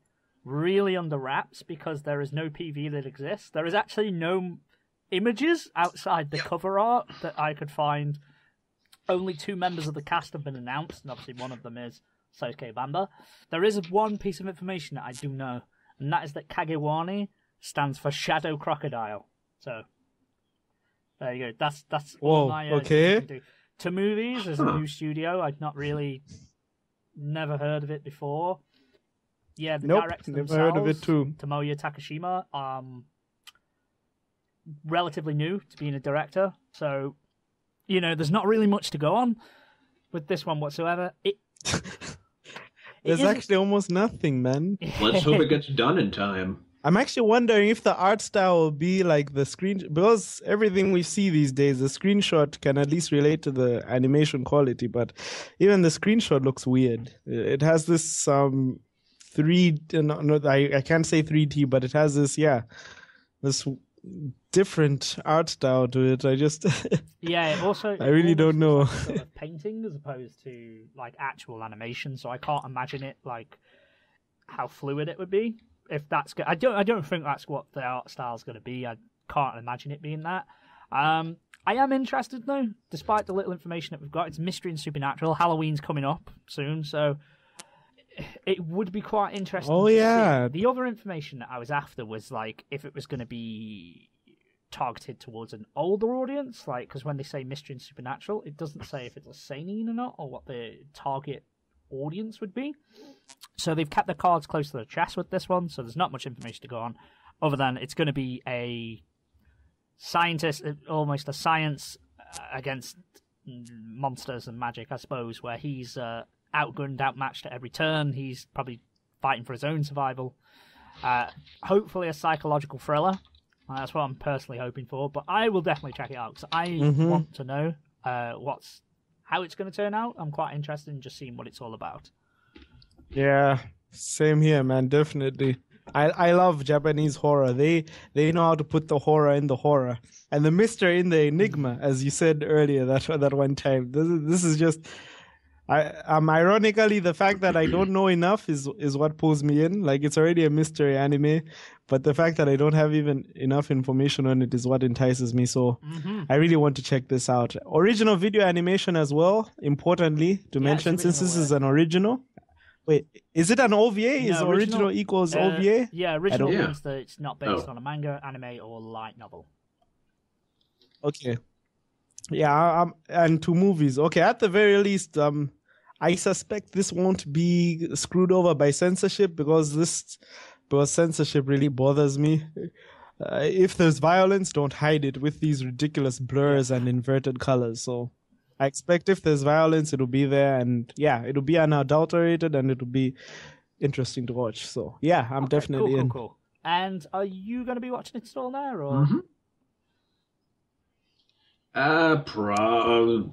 really under wraps because there is no PV that exists. There is actually no images outside the cover art that I could find. Only 2 members of the cast have been announced, and obviously one of them is Sosuke Banba. There is one piece of information that I do know, and that is that Kagewani stands for Shadow Crocodile. So there you go. That's all my okay. do. To Movies is a new studio. I'd never heard of it before. Yeah, the director never themselves, heard of it too. Tomoya Takashima, relatively new to being a director. So, there's not really much to go on with this one whatsoever. There's actually almost nothing, man. Let's hope it gets done in time. I'm actually wondering if the art style will be like the screen, because everything we see these days, the screenshot can at least relate to the animation quality, but even the screenshot looks weird. It has this I can't say 3D, but it has this different art style to it. Also I really don't know. Sort of painting as opposed to like actual animation, so I can't imagine it like how fluid it would be. If that's good, I don't think that's what the art style is going to be. I can't imagine it being that. I am interested though, despite the little information that we've got. It's mystery and supernatural. Halloween's coming up soon, so it would be quite interesting. Oh yeah. The other information that I was after was like if it was going to be targeted towards an older audience, like because when they say mystery and supernatural, it doesn't say if it's a seinen or not, or what the target audience would be. So they've kept their cards close to their chest with this one, so there's not much information to go on other than it's going to be a scientist, almost a science against monsters and magic, I suppose, where he's outgunned, outmatched at every turn. He's probably fighting for his own survival. Hopefully a psychological thriller. That's what I'm personally hoping for, but I will definitely check it out because I want to know how it's going to turn out. I'm quite interested in just seeing what it's all about. Yeah, same here, man. Definitely. I love Japanese horror. They know how to put the horror in the horror and the mystery in the enigma, as you said earlier that one time. This is just. Ironically, the fact that I don't know enough is what pulls me in. Like, it's already a mystery anime, but the fact that I don't have even enough information on it is what entices me. So I really want to check this out. Original video animation as well, importantly to mention, since this is an original. Wait, is it an OVA? No, is original equals OVA? Yeah, original means that it's not based on a manga, anime, or light novel. Okay. Yeah, and to movies. Okay, at the very least, I suspect this won't be screwed over by censorship because censorship really bothers me. If there's violence, don't hide it with these ridiculous blurs and inverted colors. So I expect if there's violence, it'll be there, and yeah, it'll be unadulterated, and it'll be interesting to watch. So yeah, I'm definitely in. Cool. And are you going to be watching it still there, or?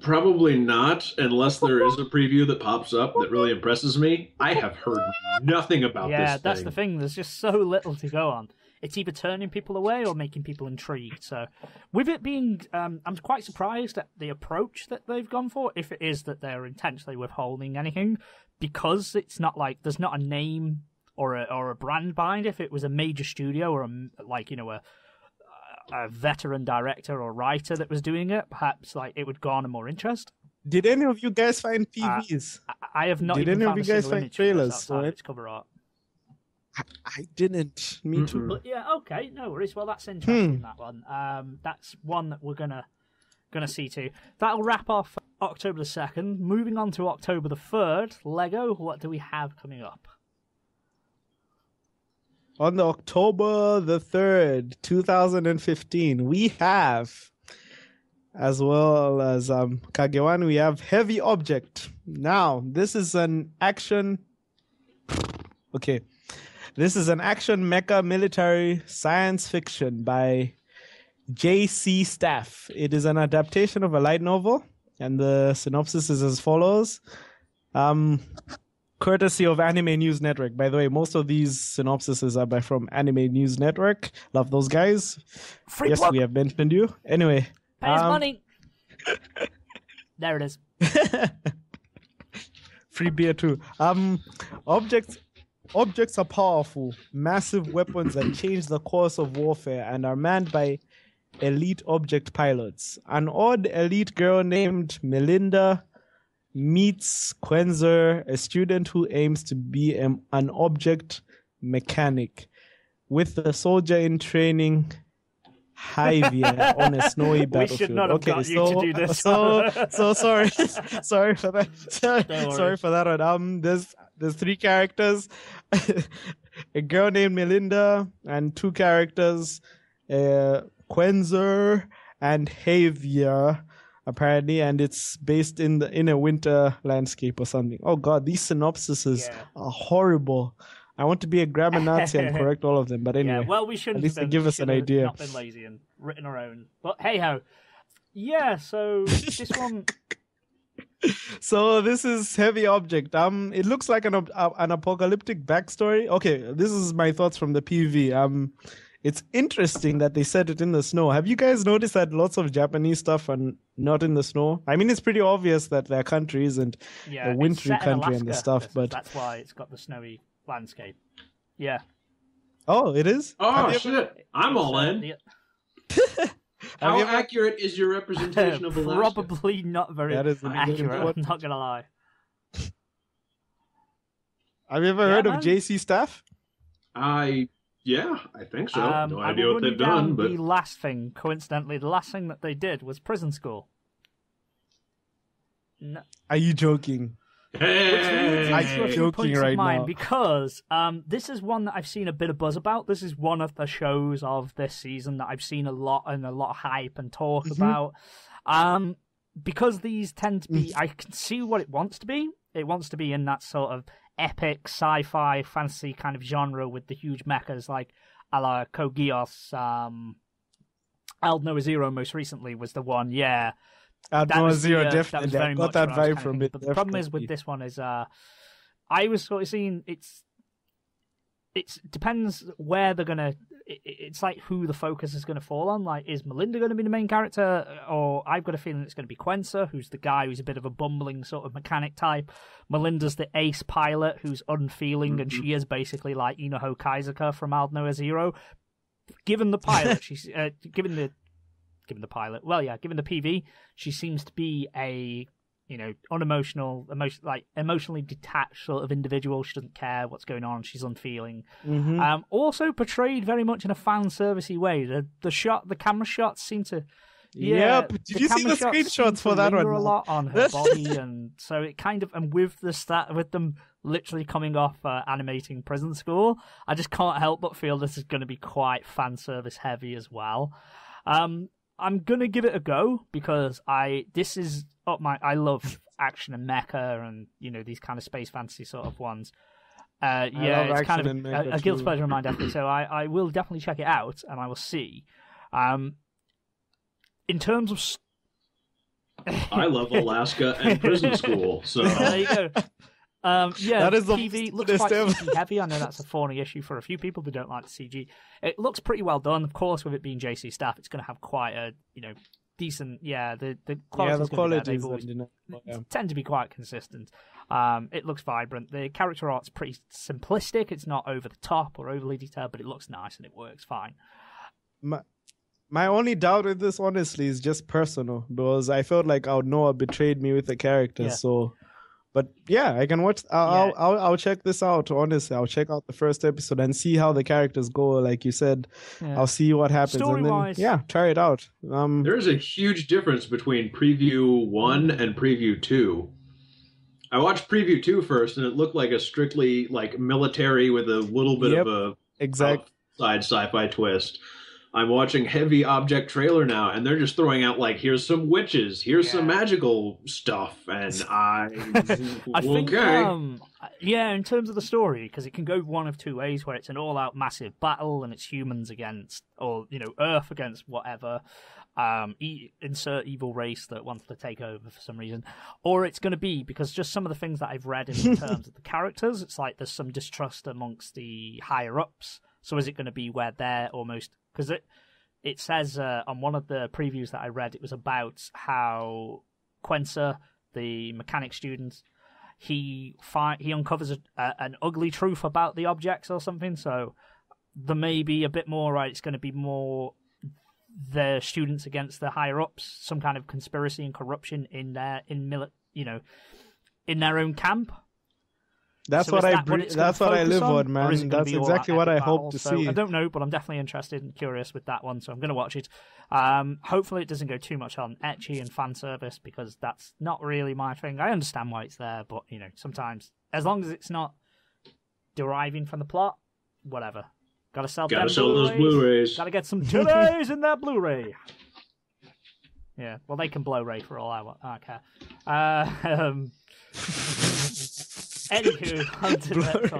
Probably not, unless there is a preview that pops up that really impresses me. I have heard nothing about this thing. Yeah, that's the thing. There's just so little to go on. It's either turning people away or making people intrigued. So, with it being, I'm quite surprised at the approach that they've gone for, if it is that they're intentionally withholding anything, because it's not like, there's not a name or a brand behind it. If it was a major studio or a veteran director or writer that was doing it, perhaps like it would garner more interest. Did any of you guys find PVs? I have not. Did even any of found you guys find trailers? So its cover art. I didn't. Me too. But yeah, okay, no worries. Well, that's interesting. That one. That's one that we're gonna see too. That'll wrap off October the 2nd. Moving on to October the 3rd. Lego. What do we have coming up? On the October the 3rd, 2015, we have, as well as Kagewani, we have Heavy Object. Now, this is an action... Okay. This is an action mecha military science fiction by J.C. Staff. It is an adaptation of a light novel, and the synopsis is as follows. Courtesy of Anime News Network. By the way, most of these synopsises are from Anime News Network. Love those guys. Free yes, plug. we have mentioned you. Anyway. Pay us money. There it is. Free beer too. Objects are powerful, massive weapons that change the course of warfare and are manned by elite object pilots. An odd elite girl named Melinda meets Quenzer, a student who aims to be an object mechanic, with a soldier in training, Javier, on a snowy battlefield. We should not have got you to do this. So sorry, sorry for that. Sorry for that one. There's three characters, a girl named Melinda, and two characters, Quenzer and Javier. Apparently, and it's based in a winter landscape or something. Oh god, these synopsises are horrible. I want to be a grammar Nazi and correct all of them, but anyway. Yeah, well, we shouldn't. At least they give us an idea. Not been lazy and written our own, but hey ho. Yeah, so this one. So this is Heavy Object. It looks like an apocalyptic backstory. Okay, this is my thoughts from the PV. It's interesting that they set it in the snow. Have you guys noticed that lots of Japanese stuff are not in the snow? I mean, it's pretty obvious that their country isn't a wintry country and the stuff, but that's why it's got the snowy landscape. Yeah. Oh, it is? Oh, shit. I'm all in. How accurate is your representation of Alaska? Probably not very accurate, I'm not going to lie. Have you ever heard of JC Staff? Yeah, I think so. No idea what they've done, but the last thing, coincidentally, the last thing that they did was Prison School. No. Are you joking? Hey! Which leads into a few joking points right of mine now. because this is one that I've seen a bit of buzz about. This is one of the shows of this season that I've seen a lot of hype and talk about. Because these tend to be, I can see what it wants to be. It wants to be in that sort of epic sci-fi fantasy kind of genre with the huge mechas, like a la Kogios. Aldnoah Zero most recently was the one, yeah. Aldnoah Zero, that was definitely. very I got much that what I was vibe kind of from thinking. it. But the problem is definitely. with this one is, I was sort of seeing it depends where they're gonna. It's like who the focus is going to fall on. Like, is Melinda going to be the main character, or I've got a feeling it's going to be Quensa, who's the guy who's a bit of a bumbling sort of mechanic type. Melinda's the ace pilot who's unfeeling, and she is basically like Inoho Kaizuka from Aldnoah Zero. Given the pilot, she's given the pilot. Well, yeah, given the PV, she seems to be a unemotional, emotionally detached sort of individual. She doesn't care what's going on. She's unfeeling. Also portrayed very much in a fan servicey way. The camera shots seem to. Yeah, yep. Did you see the screenshots for that one? A lot on her body, and so it kind of, and with them literally coming off animating Prison School, I just can't help but feel this is going to be quite fan service heavy as well. I'm gonna give it a go because I love action and mecha and these kind of space fantasy sort of ones. It's kind of a guilty pleasure of mine, definitely. So I will definitely check it out and I will see. In terms of, I love Alaska and Prison School, so there you go. That is the TV looks quite CG heavy. I know that's a thorny issue for a few people who don't like the CG. It looks pretty well done. Of course, with it being JC staff, it's going to have quite a decent. The quality tend to be quite consistent. It looks vibrant. The character art's pretty simplistic. It's not over the top or overly detailed, but it looks nice and it works fine. My only doubt with this, honestly, is just personal because I felt like Noah betrayed me with the character. So. But yeah, I can watch. I'll check this out. Honestly, I'll check out the first episode and see how the characters go. Like you said, I'll see what happens. Story-wise, and then, try it out. There's a huge difference between preview 1 and preview 2. I watched preview 2 first, and it looked like a strictly military with a little bit of a outside sci-fi twist. I'm watching heavy object trailer now, and they're just throwing out here's some witches, here's some magical stuff, and I think, in terms of the story, because it can go one of two ways, where it's an all-out massive battle, and it's humans against, or Earth against whatever, insert evil race that wants to take over for some reason, or it's going to be, because just some of the things that I've read in terms of the characters, it's like there's some distrust amongst the higher-ups. So is it going to be where they're almost... Because it says on one of the previews that I read, it was about how Quensa, the mechanic student, he uncovers an ugly truth about the objects or something. So there may be a bit more, right? It's going to be more the students against the higher-ups, some kind of conspiracy and corruption in their own camp. That's what I live on, man. That's exactly what I hope to see. I don't know, but I'm definitely interested and curious with that one, so I'm going to watch it. Hopefully it doesn't go too much on ecchi and fan service, because that's not really my thing. I understand why it's there, but, sometimes, as long as it's not deriving from the plot, whatever. Gotta sell those Blu-rays. Gotta get some titties in that Blu-ray. Yeah, well, they can Blu-ray for all I care. Anywho, on to the next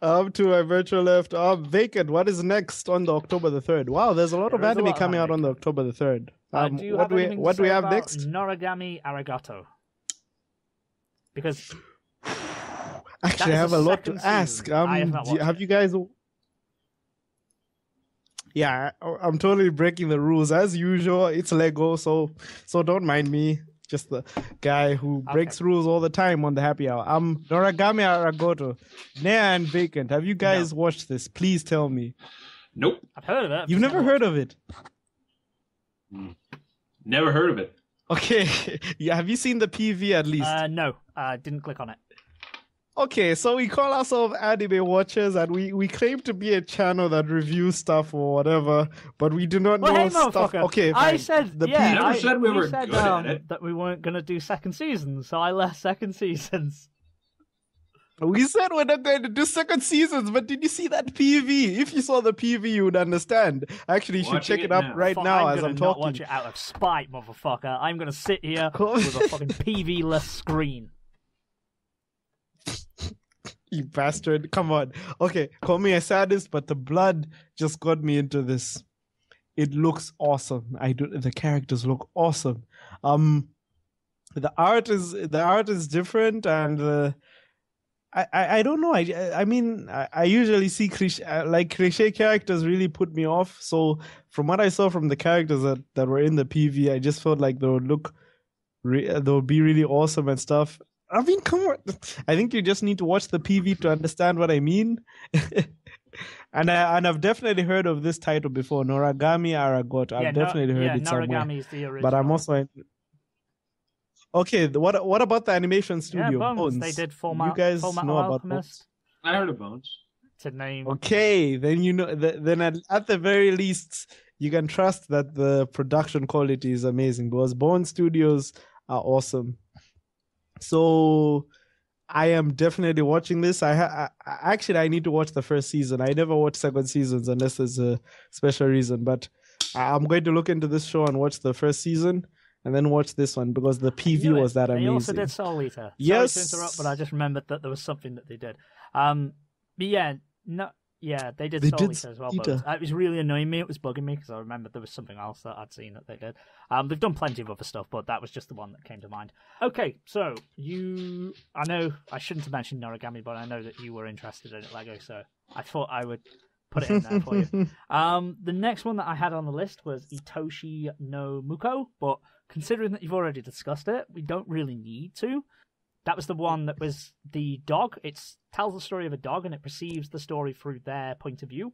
one. To my virtual left. Vacant. What is next on the October the 3rd? Wow, there's a lot of anime coming out on the October the 3rd. What do we have next? Norigami Arigato. Because actually, I have a lot to ask. Have you guys? Yeah, I'm totally breaking the rules as usual. It's Lego, so don't mind me. Just the guy who breaks rules all the time on the happy hour. Norigami Arigato, Nea and Vacant. Have you guys watched this? Please tell me. Nope. I've heard of it. You've never heard of it? Never heard of it. Okay. Yeah. Have you seen the PV at least? No. Didn't click on it. Okay, so we call ourselves anime watchers, and we claim to be a channel that reviews stuff or whatever, but we do not Well, know hey, stuff. motherfucker. Okay, I fine. said, The yeah, Never said we were good at it. that we weren't going to do second seasons, so I left second seasons. We said we're not going to do second seasons, but did you see that PV? If you saw the PV, you would understand. Actually, you should Watching check it it up now. right Fuck, now I'm as gonna I'm not talking. watch it out of spite, motherfucker. I'm going to sit here with a fucking PV-less screen. You bastard. Come on. Okay, call me a sadist, but the blood just got me into this. It looks awesome. The characters look awesome. The art is different, and I don't know. I mean, I usually see cliche characters really put me off. So from what I saw from the characters that were in the PV, I just felt like they would be really awesome and stuff. I mean, come on. I think you just need to watch the PV to understand what I mean. and I've definitely heard of this title before, Norigami Aragoto. I've definitely heard it somewhere. Norigami is the original. But I'm also okay. What about the animation studio? Yeah, Bones. They did You guys know about Bones? I heard of Bones. To name. Okay, then you know. Then at the very least, you can trust that the production quality is amazing because Bone Studios are awesome. So I am definitely watching this. I need to watch the first season. I never watch second seasons unless there's a special reason. But I'm going to look into this show and watch the first season and then watch this one because the PV was that amazing. They also did Soul Eater. Yes. Sorry to interrupt, but I just remembered that there was something that they did. They did Soul Eater as well. But it was really annoying me. It was bugging me because I remembered there was something else that I'd seen that they did. They've done plenty of other stuff, but that was just the one that came to mind. Okay, so I know I shouldn't have mentioned Norigami, but I know that you were interested in it, Lego, so I thought I would put it in there for you. The next one that I had on the list was Itoshi no Muco, but considering that you've already discussed it, we don't really need to. That was the one that was the dog. It tells the story of a dog, and it perceives the story through their point of view.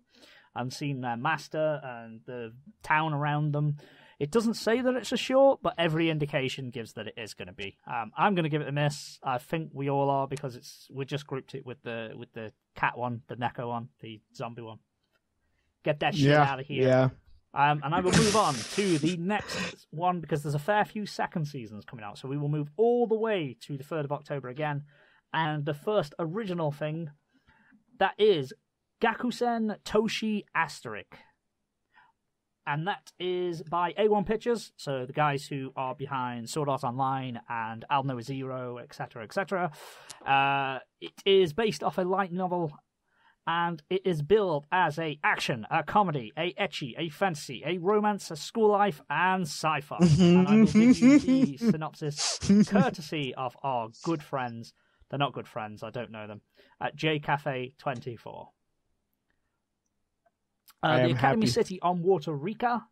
I'm seeing their master and the town around them. It doesn't say that it's a short, but every indication gives that it is going to be. I'm going to give it a miss. I think we all are because we just grouped it with the cat one, the neko one, the zombie one. Get that shit out of here. Yeah. And I will move on to the next one because there's a fair few second seasons coming out. So we will move all the way to the 3rd of October again. And the first original thing, that is Gakusen Toshi Asterik. And that is by A1 Pictures, so the guys who are behind Sword Art Online and I'll Know Zero, etc., etc. It is based off a light novel, and it is billed as a action, a comedy, a ecchi, a fantasy, a romance, a school life, and sci-fi. And I will give you the synopsis courtesy of our good friends. They're not good friends, I don't know them. At J Cafe 24. The Academy City on Water Rika,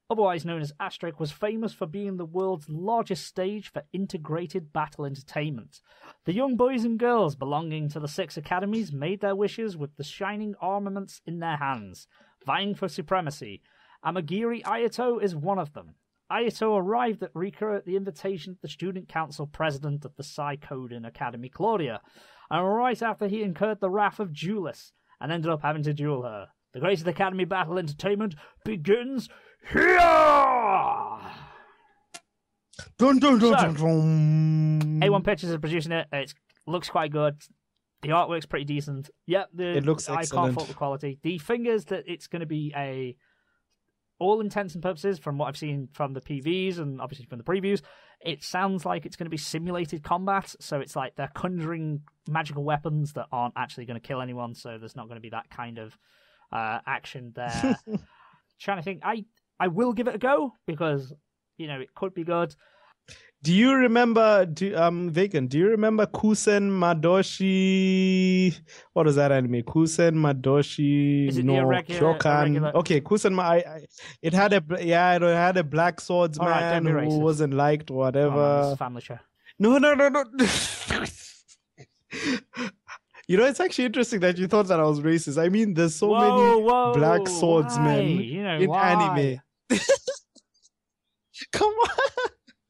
otherwise known as Asterik, was famous for being the world's largest stage for integrated battle entertainment. The young boys and girls belonging to the 6 academies made their wishes with the shining armaments in their hands, vying for supremacy. Amagiri Ayato is one of them. Ayato arrived at Rika at the invitation of the Student Council President of the Psychoden Academy, Claudia, and right after he incurred the wrath of Julius and ended up having to duel her. The Greatest Academy Battle Entertainment begins here! Dun, dun, dun, So, dun, dun. A1 Pictures is producing it. It looks quite good. The artwork's pretty decent. Yep, It looks I excellent. can't fault the quality. The thing is that it's going to be all intents and purposes, from what I've seen from the PVs and obviously from the previews, it sounds like it's going to be simulated combat. So it's like they're conjuring magical weapons that aren't actually going to kill anyone. So there's not going to be that kind of action there. Trying to think, I will give it a go because it could be good. Do you remember, Vegan, do you remember Kusen Madoshi? What is that anime? Kusen Madoshi Is it no the irregular? Kyokan. Okay, Kusen it had a black swordsman Alright, don't be who racist. wasn't liked or whatever. It's a family show. No. It's actually interesting that you thought that I was racist. I mean, there's so many black swordsmen why? in Why? anime. Come on.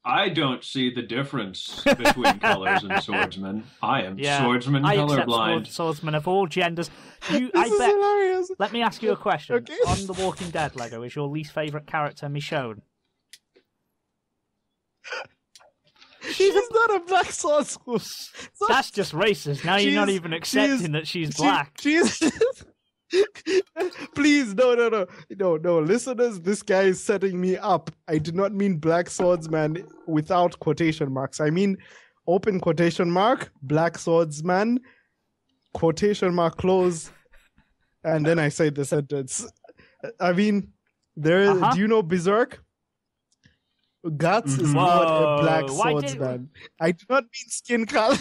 I don't see the difference between colors and swordsmen. I am swordsman I accept colorblind. swordsmen of all genders. This is hilarious. Let me ask you a question. Okay. On The Walking Dead, Lego, is your least favourite character Michonne? She's not a black sword school. That's just racist. Now you're not even accepting that she's black. Please, no. Listeners, this guy is setting me up. I did not mean black swordsman without quotation marks. I mean open quotation mark, black swordsman, quotation mark close, and then I say the sentence. I mean, do you know Berserk? Guts is not a black swordsman. I do not mean skin color.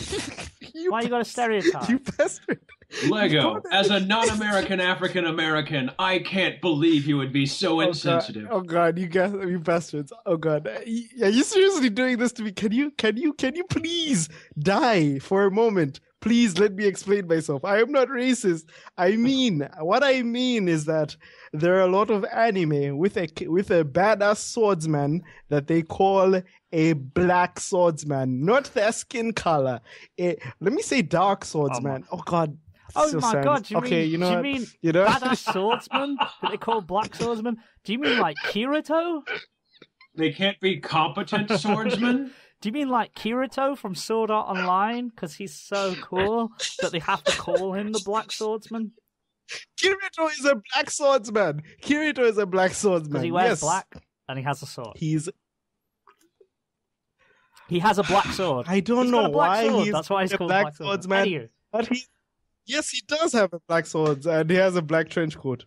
Why you got a stereotype? You bastard. Lego, as a non-American African-American, I can't believe you would be so insensitive. Oh God, you bastards. Oh God. Are you seriously doing this to me? Can you please die for a moment? Please let me explain myself. I am not racist. What I mean is that there are a lot of anime with a badass swordsman that they call a black swordsman, not their skin color. Let me say dark swordsman. Oh God. Oh my God! Do you mean you know? badass swordsman that they call black swordsman? Do you mean like Kirito? They can't be competent swordsmen? Do you mean like Kirito from Sword Art Online? Because he's so cool that they have to call him the black swordsman? Kirito is a black swordsman. Because he wears black and he has a sword. He has a black sword. I don't know why That's why he's called black swordsman. But yes, he does have a black sword and he has a black trench coat.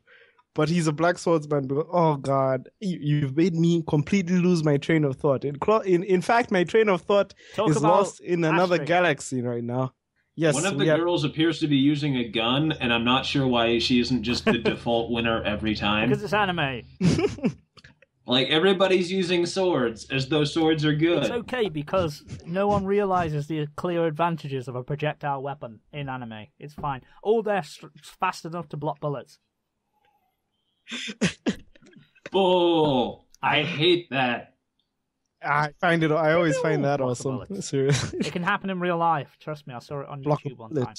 But he's a black swordsman. Oh God, you've made me completely lose my train of thought. In fact, my train of thought is lost in another galaxy right now. Yes, one of the girls appears to be using a gun, and I'm not sure why she isn't just the default winner every time. Because it's anime. Like, everybody's using swords, as though swords are good. It's okay, because no one realizes the clear advantages of a projectile weapon in anime. It's fine. All they're fast enough to block bullets. Bull! I hate that. I always find that awesome. Seriously. It can happen in real life. Trust me, I saw it on YouTube one time.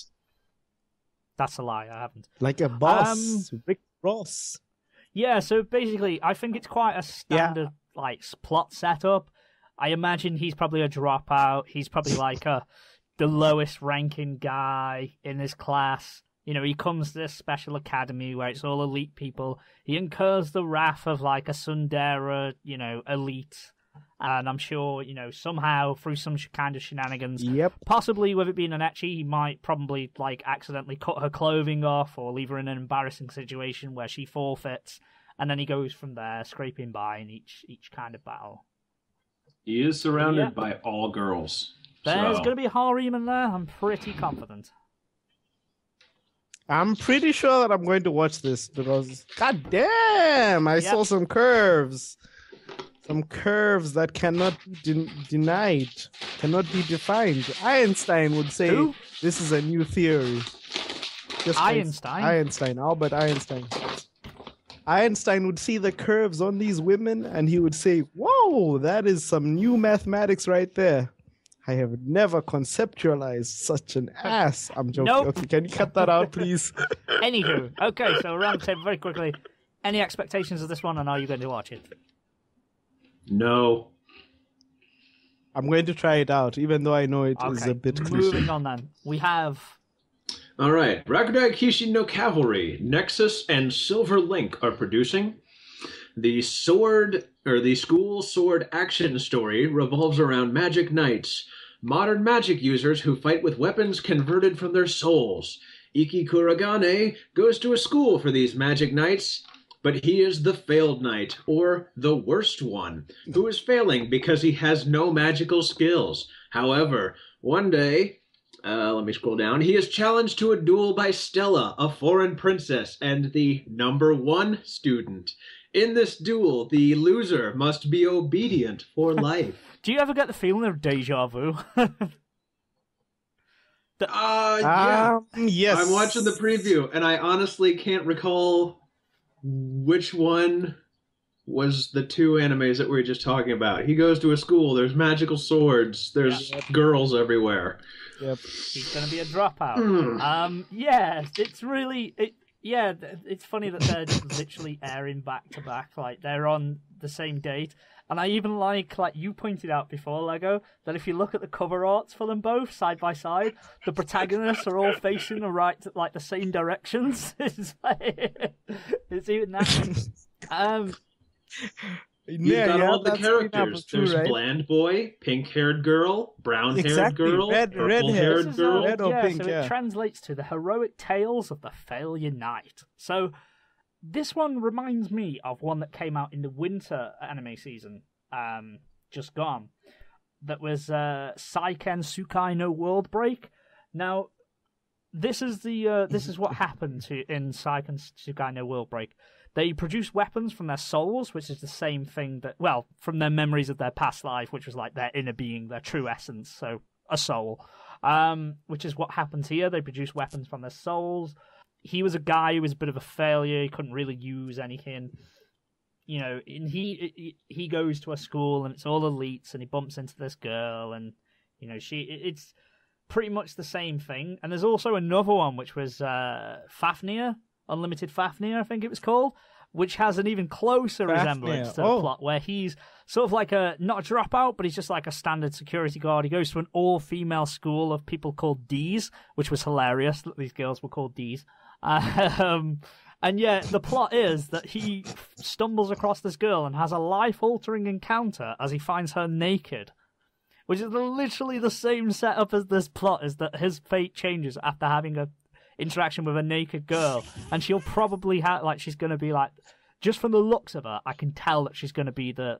That's a lie, I haven't. Like a boss. Rick Ross. Yeah, so basically, I think it's quite a standard plot setup. I imagine he's probably a dropout. He's probably like the lowest ranking guy in his class. You know, he comes to this special academy where it's all elite people. He incurs the wrath of like a tsundere, elite. And I'm sure, somehow through some kind of shenanigans, possibly with it being an ecchi, he might probably accidentally cut her clothing off or leave her in an embarrassing situation where she forfeits, and then he goes from there, scraping by in each kind of battle. He is surrounded by all girls. There's going to be a harem in there, I'm pretty confident. I'm pretty sure that I'm going to watch this because, god damn, I saw some curves. Some curves that cannot be denied, cannot be defined. Einstein would say this is a new theory. Albert Einstein. Einstein would see the curves on these women and he would say, whoa, that is some new mathematics right there. I have never conceptualized such an ass. I'm joking. Nope. Okay, can you cut that out, please? Anywho, okay, so round table very quickly. Any expectations of this one, and are you going to watch it? No. I'm going to try it out, even though I know it is a bit cliche. Moving on then. We have... Alright, Rakudai Kishi No Cavalry, Nexus, and Silver Link are producing. The school sword action story revolves around magic knights, modern magic users who fight with weapons converted from their souls. Iki Kuragane goes to a school for these magic knights, but he is the failed knight, or the worst one, who is failing because he has no magical skills. However, one day, let me scroll down, he is challenged to a duel by Stella, a foreign princess, and the #1 student. In this duel, the loser must be obedient for life. Do you ever get the feeling of deja vu? Yeah. Yes. I'm watching the preview, and I honestly can't recall which one was the two animes that we were just talking about. He goes to a school. There's magical swords. There's girls everywhere. Yep. He's going to be a dropout. Yeah, it's really... it's funny that they're just literally airing back to back. Like, they're on the same date. And I even like you pointed out before, Lego, that if you look at the cover arts for them both side by side, the protagonists are all facing the same directions. It's even that. You've got all the characters. There's right? Bland boy, pink-haired girl, brown-haired girl, purple-haired girl. Red or pink, it translates to the heroic tales of the failure knight. So this one reminds me of one that came out in the winter anime season, just gone. That was Saiken Sukai no World Break. Now, this is what happened in Saiken Sukai no World Break. They produce weapons from their souls, which is the same thing from their memories of their past life, which was like their inner being, their true essence, so a soul. Which is what happens here. They produce weapons from their souls. He was a guy who was a bit of a failure. He couldn't really use anything. You know, and he goes to a school and it's all elites, and he bumps into this girl, and you know it's pretty much the same thing. And there's also another one which was Fafnir. Unlimited Fafnir, I think it was called, which has an even closer resemblance to the plot, where he's sort of like not a dropout, but he's just like a standard security guard. He goes to an all-female school of people called D's, which was hilarious that these girls were called D's. And yeah, the plot is that he stumbles across this girl and has a life-altering encounter as he finds her naked, which is literally the same setup as this plot, is that his fate changes after having a interaction with a naked girl, and she'll probably she's going to be like, just from the looks of her, I can tell that she's going to be the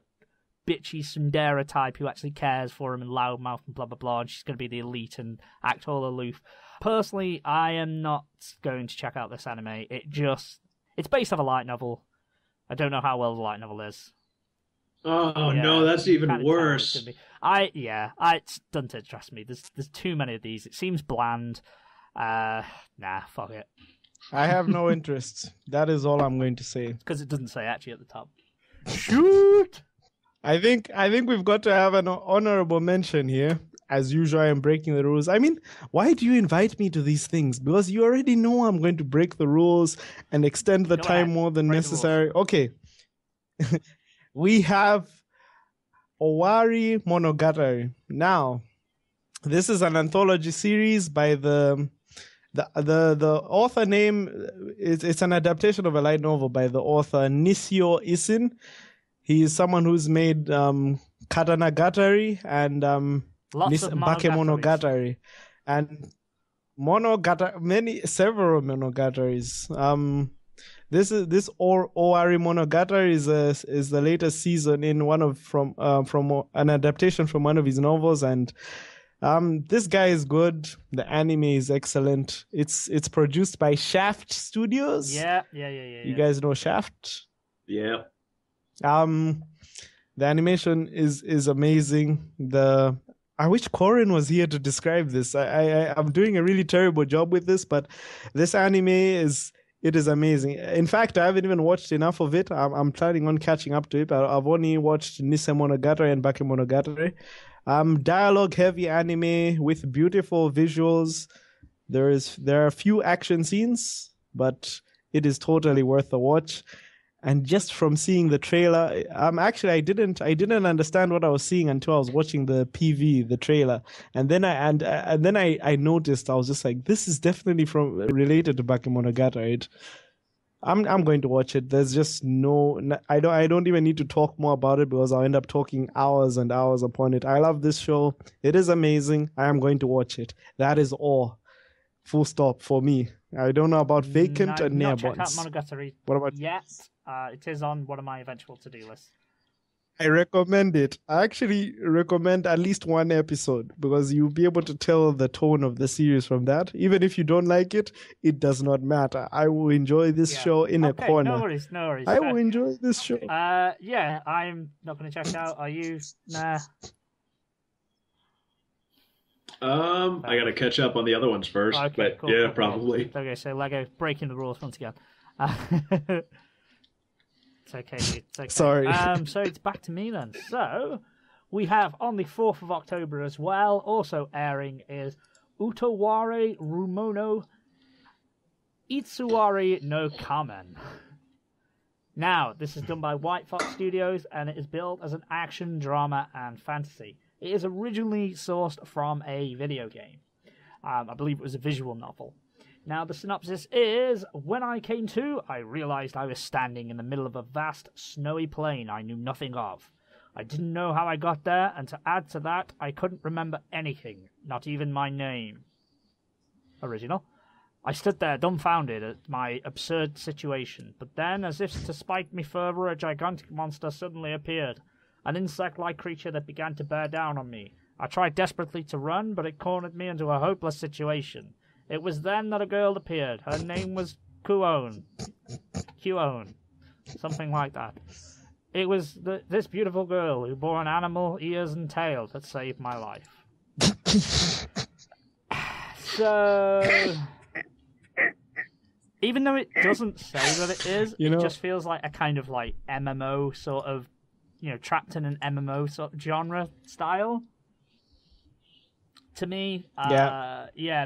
bitchy tsundere type who actually cares for him and loudmouth and blah blah blah, and she's going to be the elite and act all aloof. Personally, I am not going to check out this anime. It's based off a light novel. I don't know how well the light novel is. No, that's even worse. It's done to trust me. There's too many of these. It seems bland. Fuck it. I have no interest. That is all I'm going to say. Because it doesn't say actually at the top. Shoot! I think we've got to have an honorable mention here. As usual, I am breaking the rules. I mean, why do you invite me to these things? Because you already know I'm going to break the rules and extend the time more than necessary. Okay. We have Owarimonogatari. Now, this is an anthology series by the author name. It's an adaptation of a light novel by the author Nisio Isin. He is someone who's made Katanagatari and Bakemonogatari and several monogataris. This Owarimonogatari is the latest season in from an adaptation from one of his novels, and this guy is good. The anime is excellent. It's produced by Shaft Studios. Yeah. You guys know Shaft? Yeah. The animation is amazing. I wish Corin was here to describe this. I'm doing a really terrible job with this, but this anime is amazing. In fact, I haven't even watched enough of it. I'm planning on catching up to it. I've only watched Nisemonogatari and Bakemonogatari. Dialogue heavy anime with beautiful visuals. There are a few action scenes, but it is totally worth a watch. And just from seeing the trailer, I didn't understand what I was seeing until I was watching the PV, the trailer, and then I noticed. I was just like, this is definitely related to Bakemonogatari. I'm going to watch it. There's just I don't even need to talk more about it because I'll end up talking hours and hours upon it. I love this show. It is amazing. I am going to watch it. That is all. Full stop for me. I don't know about Vacant and Nearbots. Check out Monogatari. What about yet? It is on one of my eventual to-do lists. I recommend it. I actually recommend at least one episode because you'll be able to tell the tone of the series from that. Even if you don't like it, it does not matter. I will enjoy this show in a corner. No worries. I will enjoy this show. I'm not going to check it out. Are you? Nah. I got to catch up on the other ones first, but cool, yeah, probably. Okay, so Lego breaking the rules once again. It's okay. It's okay. Sorry. So it's back to me then. So we have on the 4th of October as well, also airing is Utawarirumono Itsuwa No Kamen. Now, this is done by White Fox Studios, and it is billed as an action, drama, and fantasy. It is originally sourced from a video game. I believe it was a visual novel. Now, the synopsis is, when I came to, I realized I was standing in the middle of a vast, snowy plain I knew nothing of. I didn't know how I got there, and to add to that, I couldn't remember anything, not even my name. Original. I stood there dumbfounded at my absurd situation, but then, as if to spite me further, a gigantic monster suddenly appeared, an insect-like creature that began to bear down on me. I tried desperately to run, but it cornered me into a hopeless situation. It was then that a girl appeared. Her name was Kyouon, something like that. It was this beautiful girl who bore an animal, ears and tail that saved my life. So... even though it doesn't say that it is, it just feels like a kind of like MMO sort of, trapped in an MMO sort of genre style. To me,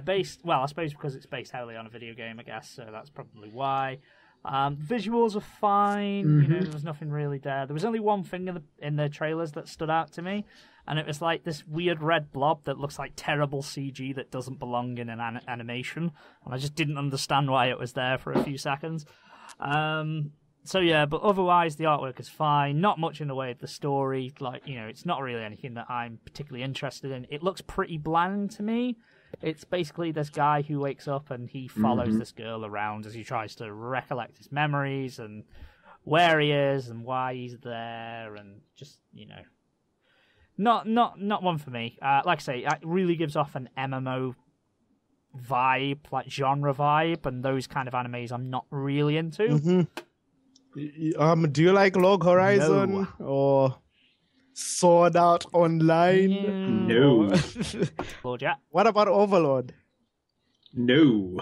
based, well, I suppose because it's based heavily on a video game, I guess, so that's probably why. Visuals are fine, there was nothing really there. There was only one thing in the trailers that stood out to me, and it was like this weird red blob that looks like terrible CG that doesn't belong in an animation, and I just didn't understand why it was there for a few seconds. So yeah, but otherwise the artwork is fine. Not much in the way of the story. Like, it's not really anything that I'm particularly interested in. It looks pretty bland to me. It's basically this guy who wakes up and he follows this girl around as he tries to recollect his memories and where he is and why he's there, and just, not one for me. Like I say, it really gives off an MMO vibe, like genre vibe, and those kind of animes I'm not really into. Do you like Log Horizon or Sword Art Online? No. Lord, yeah. What about Overlord? No.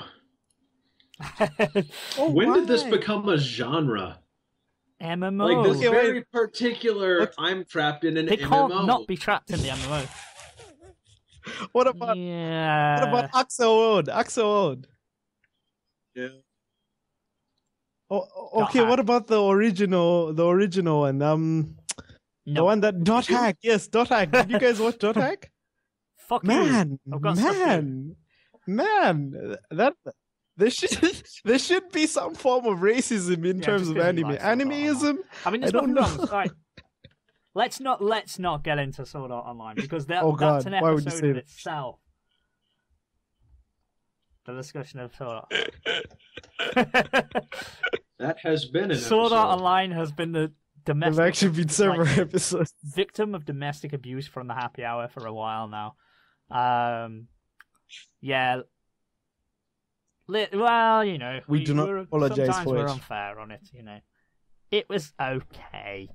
When did this become a genre? MMO. Like this very particular, I'm trapped in an MMO. They can't not be trapped in the MMO. What about Axelwood? Axelwood. Yeah. Oh, okay. What about the original one? The one that Dot Hack. Yes, Dot Hack. Did you guys watch Dot Hack? Fuck man, you. I've got man. That there should be some form of racism in terms of anime. Animeism. I mean, there's nothing wrong. Right. Let's not get into Sword Art Online because that's an episode in itself. The discussion of Sword Art. That has been an Sword episode. Art Online has been the domestic. There've actually been several episodes. Victim of domestic abuse from the happy hour for a while now. Yeah. Well, we do not apologize sometimes for we're it. unfair on it. It was okay.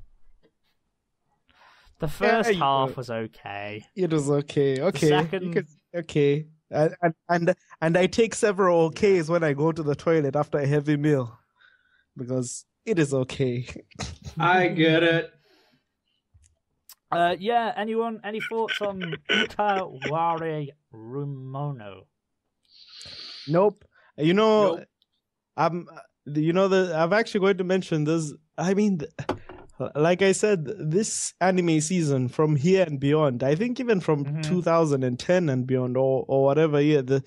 The first half was okay. It was okay. Okay. The second... okay. And I take several okays when I go to the toilet after a heavy meal because it is okay. I get it. Yeah. Anyone? Any thoughts on utawarirumono? Nope. Nope. I'm actually going to mention this. I mean, like I said, this anime season from here and beyond, I think even from 2010 and beyond or whatever year, the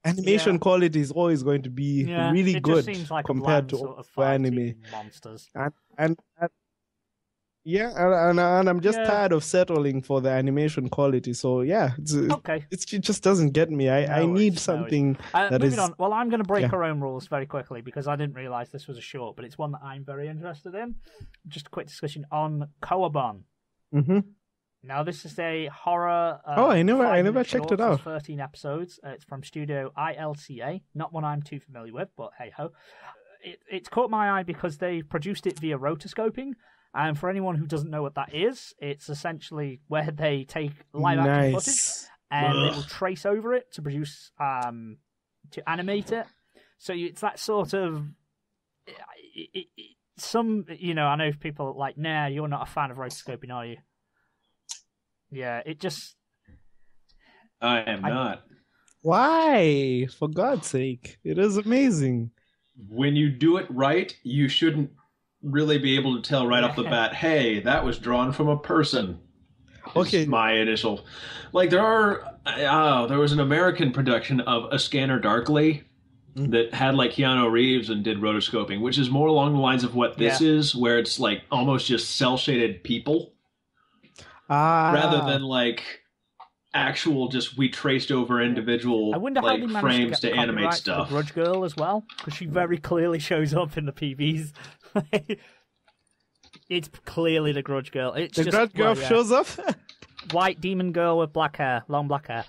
animation quality is always going to be really good like compared to sort of anime. Monsters. And I'm just tired of settling for the animation quality. So yeah, it just doesn't get me. I need something that is. Moving on. Well, I'm going to break our own rules very quickly because I didn't realize this was a short, but it's one that I'm very interested in. Just a quick discussion on Kowabon. Now, this is a horror. I never checked it out. 13 episodes. It's from Studio ILCA. Not one I'm too familiar with, but hey ho. It's caught my eye because they produced it via rotoscoping. And for anyone who doesn't know what that is, it's essentially where they take live action footage and they will trace over it to produce, to animate it. So it's that sort of some, I know people like, nah, you're not a fan of rotoscoping, are you? Yeah, it just... I am not. Why? For God's sake. It is amazing. When you do it right, you shouldn't really be able to tell right off the bat, hey, that was drawn from a person. Okay. My initial... Like, there was an American production of A Scanner Darkly that had, like, Keanu Reeves and did rotoscoping, which is more along the lines of what this is, where it's, like, almost just cel-shaded people. Rather than, like... actual we traced over individual I wonder how they managed frames to, get to animate stuff. stuff. The Grudge Girl as well, because she very clearly shows up in the PVs. It's clearly the Grudge Girl. It's the Grudge Girl shows up. White demon girl with black hair, long black hair.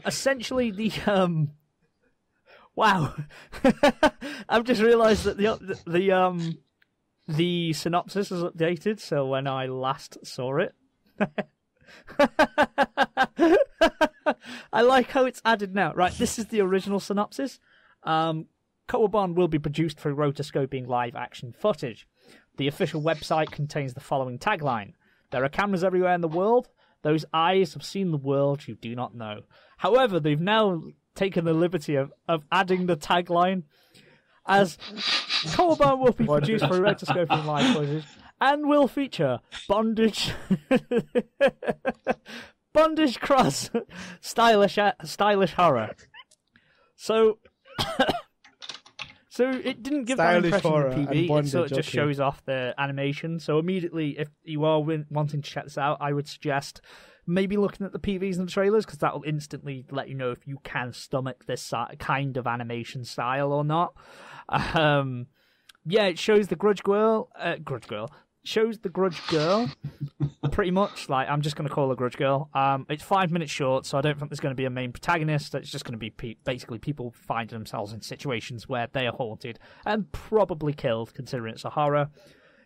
Essentially the Wow, I've just realised that the synopsis is updated. So when I last saw it. I like how it's added now. Right, this is the original synopsis. Kowabon will be produced through rotoscoping live action footage. The official website contains the following tagline. There are cameras everywhere in the world. Those eyes have seen the world you do not know. However, they've now taken the liberty of adding the tagline as Kowabon will be produced through rotoscoping live footage and will feature bondage cross stylish horror. So it didn't give that impression in the PV, so it just shows off the animation. So immediately, if you are wanting to check this out, I would suggest maybe looking at the PVs and the trailers, because that will instantly let you know if you can stomach this kind of animation style or not. It shows the Grudge Girl. Shows the Grudge Girl, pretty much. Like, I'm just going to call her Grudge Girl. It's 5 minutes short, so I don't think there's going to be a main protagonist. It's just going to be basically people finding themselves in situations where they are haunted and probably killed, considering it's a horror.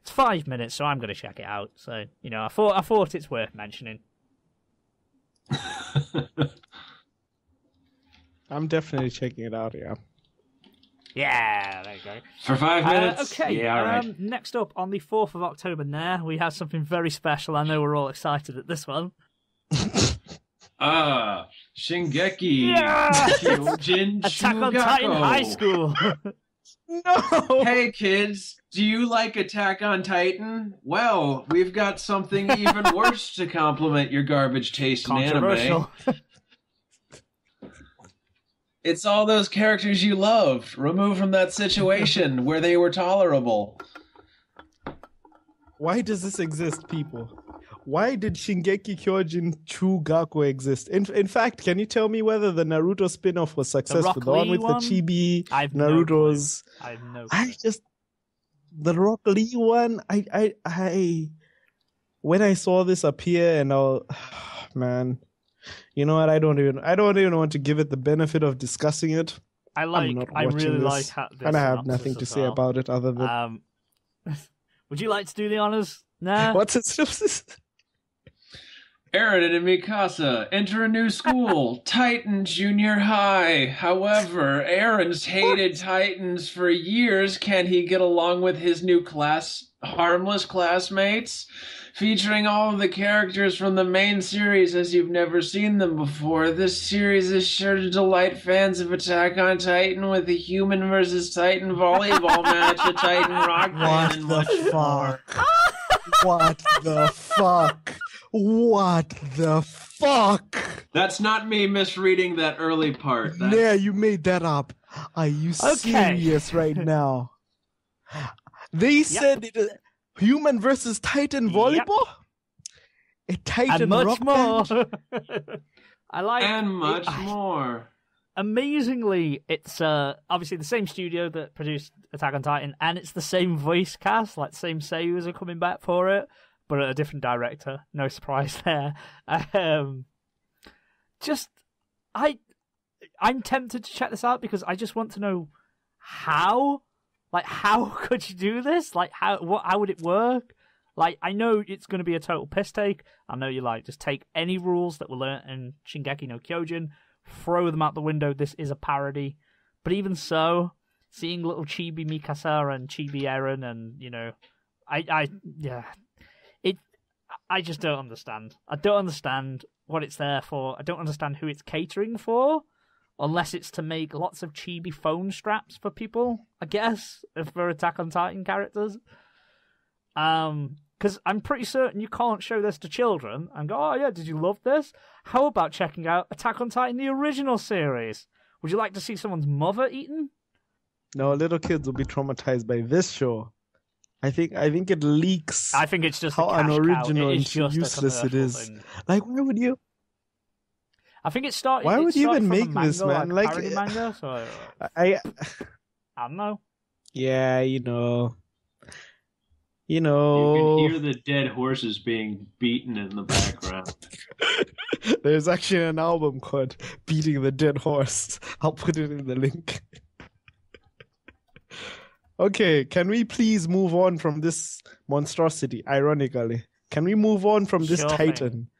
It's 5 minutes, so I'm going to check it out. So, I thought it's worth mentioning. I'm definitely checking it out, yeah. Yeah, there you go. For 5 minutes? Okay, yeah, all right. Next up, on the 4th of October now, we have something very special. I know we're all excited at this one. Shingeki. Yeah! Kyoujin Attack on Titan High School. No! Hey, kids, do you like Attack on Titan? Well, we've got something even worse to complement your garbage taste in anime. It's all those characters you loved, removed from that situation where they were tolerable. Why does this exist, people? Why did Shingeki Kyojin Chuugakkou exist? In fact, can you tell me whether the Naruto spin-off was successful? The one with the chibi Naruto's... I have no clue. The Rock Lee one, I when I saw this appear and man... You know what? I don't even want to give it the benefit of discussing it. I really like how this and I have nothing to say about it other than. Would you like to do the honors? Nah. What's its synopsis? Eren and Mikasa enter a new school, Titan Junior High. However, Eren's hated Titans for years. Can he get along with his new harmless classmates? Featuring all of the characters from the main series as you've never seen them before, this series is sure to delight fans of Attack on Titan with a human versus Titan volleyball match, a Titan rock band, and much more. What the fuck? What the fuck? That's not me misreading that early part. Yeah, you made that up. Are you serious right now? They said it... Human versus Titan volleyball? A Titan and much rock more. band? I like and much more. Amazingly, it's obviously the same studio that produced Attack on Titan, and it's the same voice cast, like same seiyus are coming back for it, but a different director. No surprise there. I'm tempted to check this out because I just want to know how. Like, how could you do this? Like, how would it work? Like, I know it's going to be a total piss take. I know you just take any rules that were learnt in Shingeki no Kyojin, throw them out the window. This is a parody. But even so, seeing little Chibi Mikasa and Chibi Eren, and I just don't understand. I don't understand what it's there for. I don't understand who it's catering for, unless it's to make lots of chibi phone straps for people, I guess, for Attack on Titan characters. Because I'm pretty certain you can't show this to children and go, oh yeah, did you love this? How about checking out Attack on Titan, the original series? Would you like to see someone's mother eaten? No, little kids will be traumatized by this show. I think it leaks. I think it's just how a cash unoriginal cow. and useless it is. Thing. Like, why would you? I think it started. Why would you even make manga, this, man? Like parody manga. So I don't know. Yeah, You can hear the dead horses being beaten in the background. There's actually an album called "Beating the Dead Horse." I'll put it in the link. Okay, can we please move on from this monstrosity? Ironically, can we move on from this titan?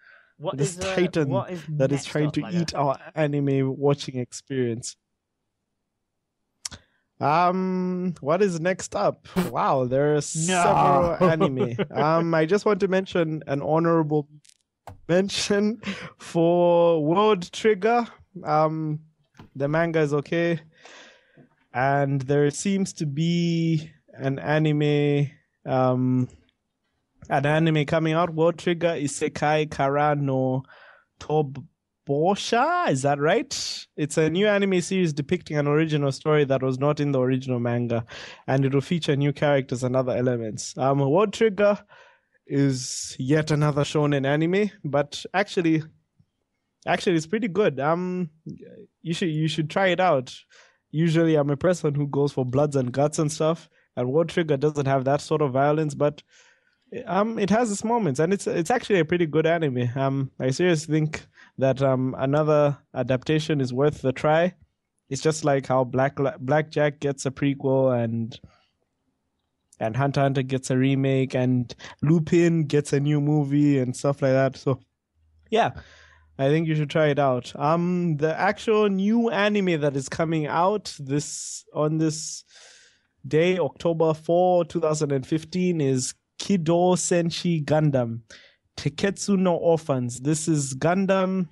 Titan that is trying to eat our anime watching experience. What is next up? Wow, there are several anime. I just want to mention an honorable mention for World Trigger. The manga is okay. And there seems to be an anime coming out. World Trigger Isekai Kara no Tobosha. Is that right? It's a new anime series depicting an original story that was not in the original manga, and it will feature new characters and other elements. World Trigger is yet another shonen anime, but actually it's pretty good. You should try it out. Usually I'm a person who goes for bloods and guts and stuff, and World Trigger doesn't have that sort of violence, but it has its moments, and it's actually a pretty good anime. I seriously think that another adaptation is worth the try. It's just like how Blackjack gets a prequel, and Hunter x Hunter gets a remake, and Lupin gets a new movie and stuff like that. So yeah, I think you should try it out. The actual new anime that is coming out on this day, October 4, 2015, is Kidou Senshi Gundam, Tekketsu no Orphans. This is Gundam.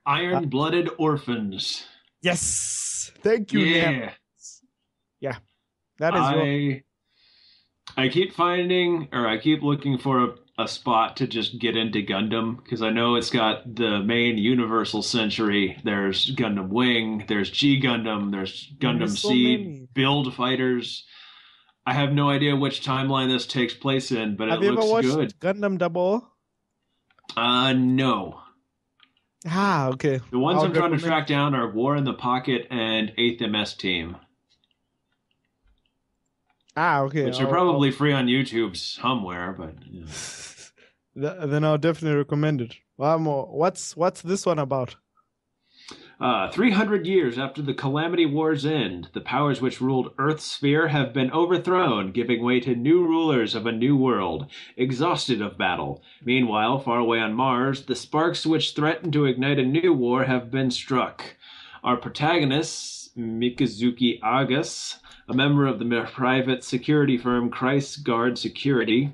Iron-blooded orphans. Yes! Thank you, Yeah. Yeah. That is I keep looking for a spot to just get into Gundam, because I know it's got the main Universal Century. There's Gundam Wing, there's G Gundam, there's Gundam Seed, Build Fighters. I have no idea which timeline this takes place in, but have it looks good. Have you ever watched Gundam Double? No. Okay. The ones I'm trying to track down are War in the Pocket and 8th MS Team. Okay. Which are probably free on YouTube somewhere, but then I'll definitely recommend it. What's this one about? 300 years after the Calamity War's end, the powers which ruled Earth's sphere have been overthrown, giving way to new rulers of a new world, exhausted of battle. Meanwhile, far away on Mars, the sparks which threaten to ignite a new war have been struck. Our protagonists, Mikazuki Agus, a member of the private security firm Christ Guard Security,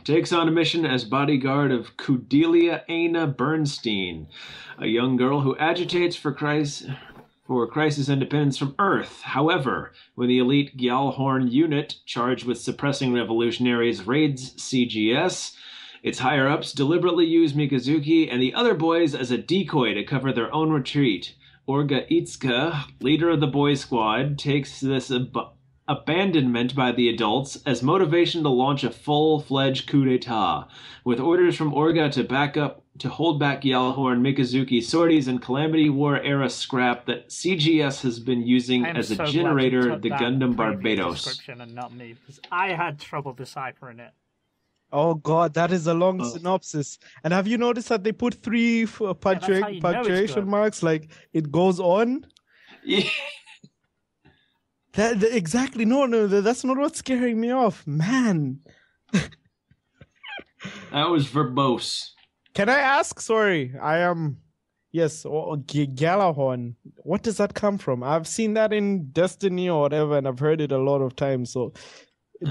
takes on a mission as bodyguard of Cordelia Aina Bernstein, a young girl who agitates for Christ's independence from Earth. However, when the elite Gyalhorn unit charged with suppressing revolutionaries raids CGS, its higher-ups deliberately use Mikazuki and the other boys as a decoy to cover their own retreat. Orga Itsuka, leader of the boy squad, takes this abandonment by the adults as motivation to launch a full-fledged coup d'etat, with orders from Orga to hold back Gyalhorn, Mikazuki, sorties, and Calamity War era scrap that CGS has been using as a generator, the Gundam Barbados. Description and not me, because I had trouble deciphering it. Oh God, that is a long synopsis. And have you noticed that they put 3 punctuation marks? Like it goes on. Yeah. Exactly. No, that's not what's scaring me off, man. That was verbose. Can I ask? Sorry, I am. Yes, or Galahorn. What does that come from? I've seen that in Destiny or whatever, and I've heard it a lot of times. So,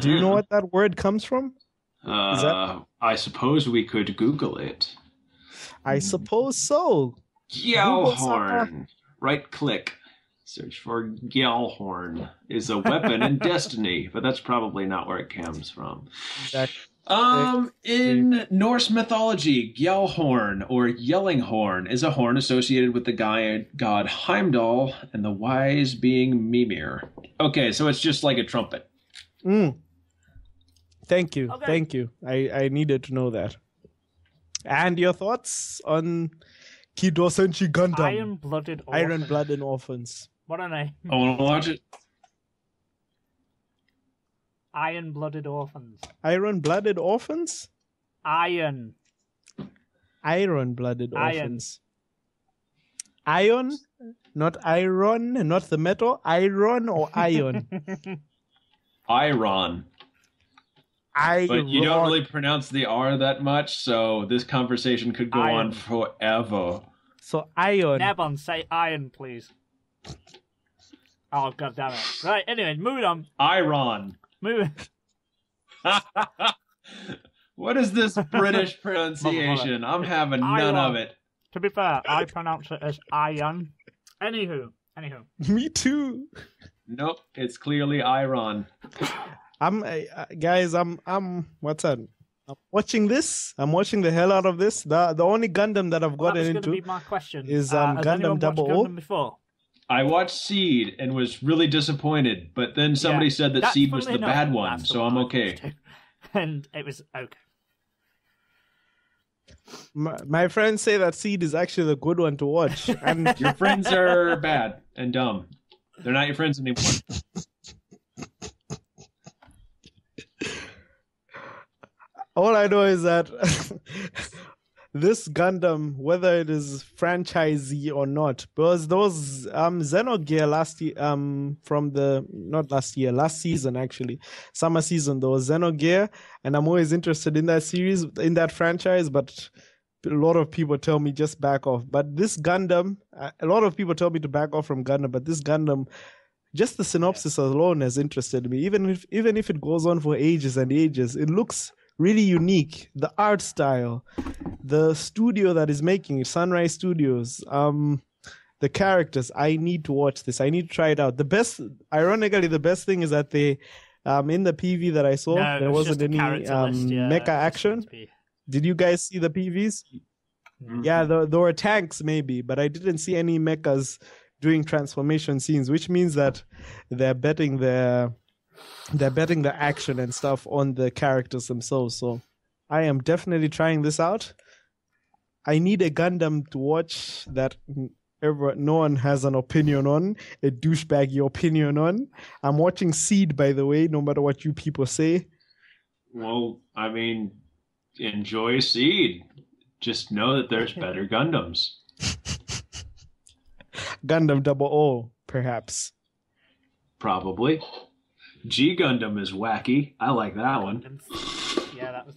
do you know what that word comes from? I suppose we could Google it. I suppose so. Gyalhorn. Right click. Search for Gyalhorn. Is a weapon in Destiny, but that's probably not where it comes from. In Norse mythology, Gjalhorn or Yelling Horn is a horn associated with the god Heimdall and the wise being Mimir. Okay, so it's just like a trumpet. Thank you. Okay. Thank you. I needed to know that. And your thoughts on Kidou Senshi Gundam? Iron-blooded orphans. Iron-blooded orphans. What a name. I want to watch it. Iron-blooded orphans. Iron-blooded orphans? Iron. Iron-blooded orphans. Iron? Not iron, not the metal. Iron or iron? Iron. Iron. But you don't really pronounce the R that much, so this conversation could go on forever. So iron. Nebon, say iron, please. Oh, god damn it. Right, anyway, moving on. Iron. Moving. What is this British pronunciation? I'm having none of it. To be fair, I pronounce it as iron. Anywho. Me too. Nope, it's clearly Iron. Guys, I'm what's that? I'm watching this. I'm watching the hell out of this. The only Gundam that I've gotten into be my question. is Has anyone Gundam watched 00. Gundam before? I watched Seed and was really disappointed, but then somebody said that Seed was the funnily bad enough, one, that's so the I'm one I okay. watched too. And it was okay. My friends say that Seed is actually the good one to watch. And Your friends are bad and dumb. They're not your friends anymore. all I know is that this Gundam, whether it is franchisee or not, because those Xenogear last season actually, summer season, there was Xenogear, and I'm always interested in that series, in that franchise, but a lot of people tell me just back off. But this Gundam, a lot of people tell me to back off from Gundam, but this Gundam, just the synopsis alone has interested me. Even if it goes on for ages and ages, it looks really unique. The art style, the studio that is making it, Sunrise Studios, the characters. I need to watch this. I need to try it out. Ironically, the best thing is that they, in the PV that I saw, there wasn't any mecha action. Did you guys see the PVs? Mm-hmm. Yeah, there were tanks maybe, but I didn't see any mechas doing transformation scenes, which means that they're betting the action and stuff on the characters themselves. So I am definitely trying this out. I need a Gundam to watch that no one has an opinion on, a douchebaggy opinion on. I'm watching Seed, by the way, no matter what you people say. Well, I mean, enjoy Seed. Just know that there's better Gundams. Gundam 00, perhaps. Probably. G Gundam is wacky. I like that one. Yeah, that was.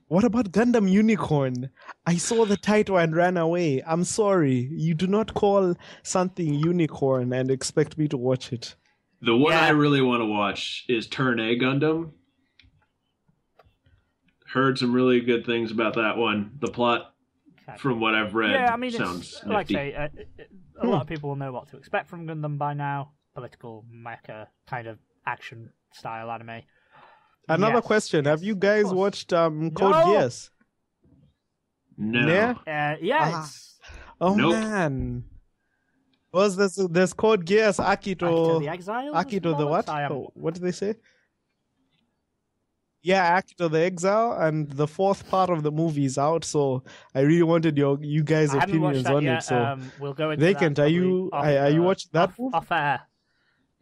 What about Gundam Unicorn? I saw the title and ran away. I'm sorry. You do not call something Unicorn and expect me to watch it. The one I really want to watch is Turn A Gundam. Heard some really good things about that one. The plot, from what I've read, sounds nifty. Like I say, a lot of people will know what to expect from Gundam by now. Political, mecha, kind of action style anime. Another question. Have you guys watched Code Geass? No. Yeah. Oh, nope. Man. There's Code Geass, Akito the Exile? Akito the what? What did they say? Yeah, Akito the Exile, and the fourth part of the movie is out, so I really wanted you guys' opinions on it. So we'll go into Vacant, are you watching that movie? Off air.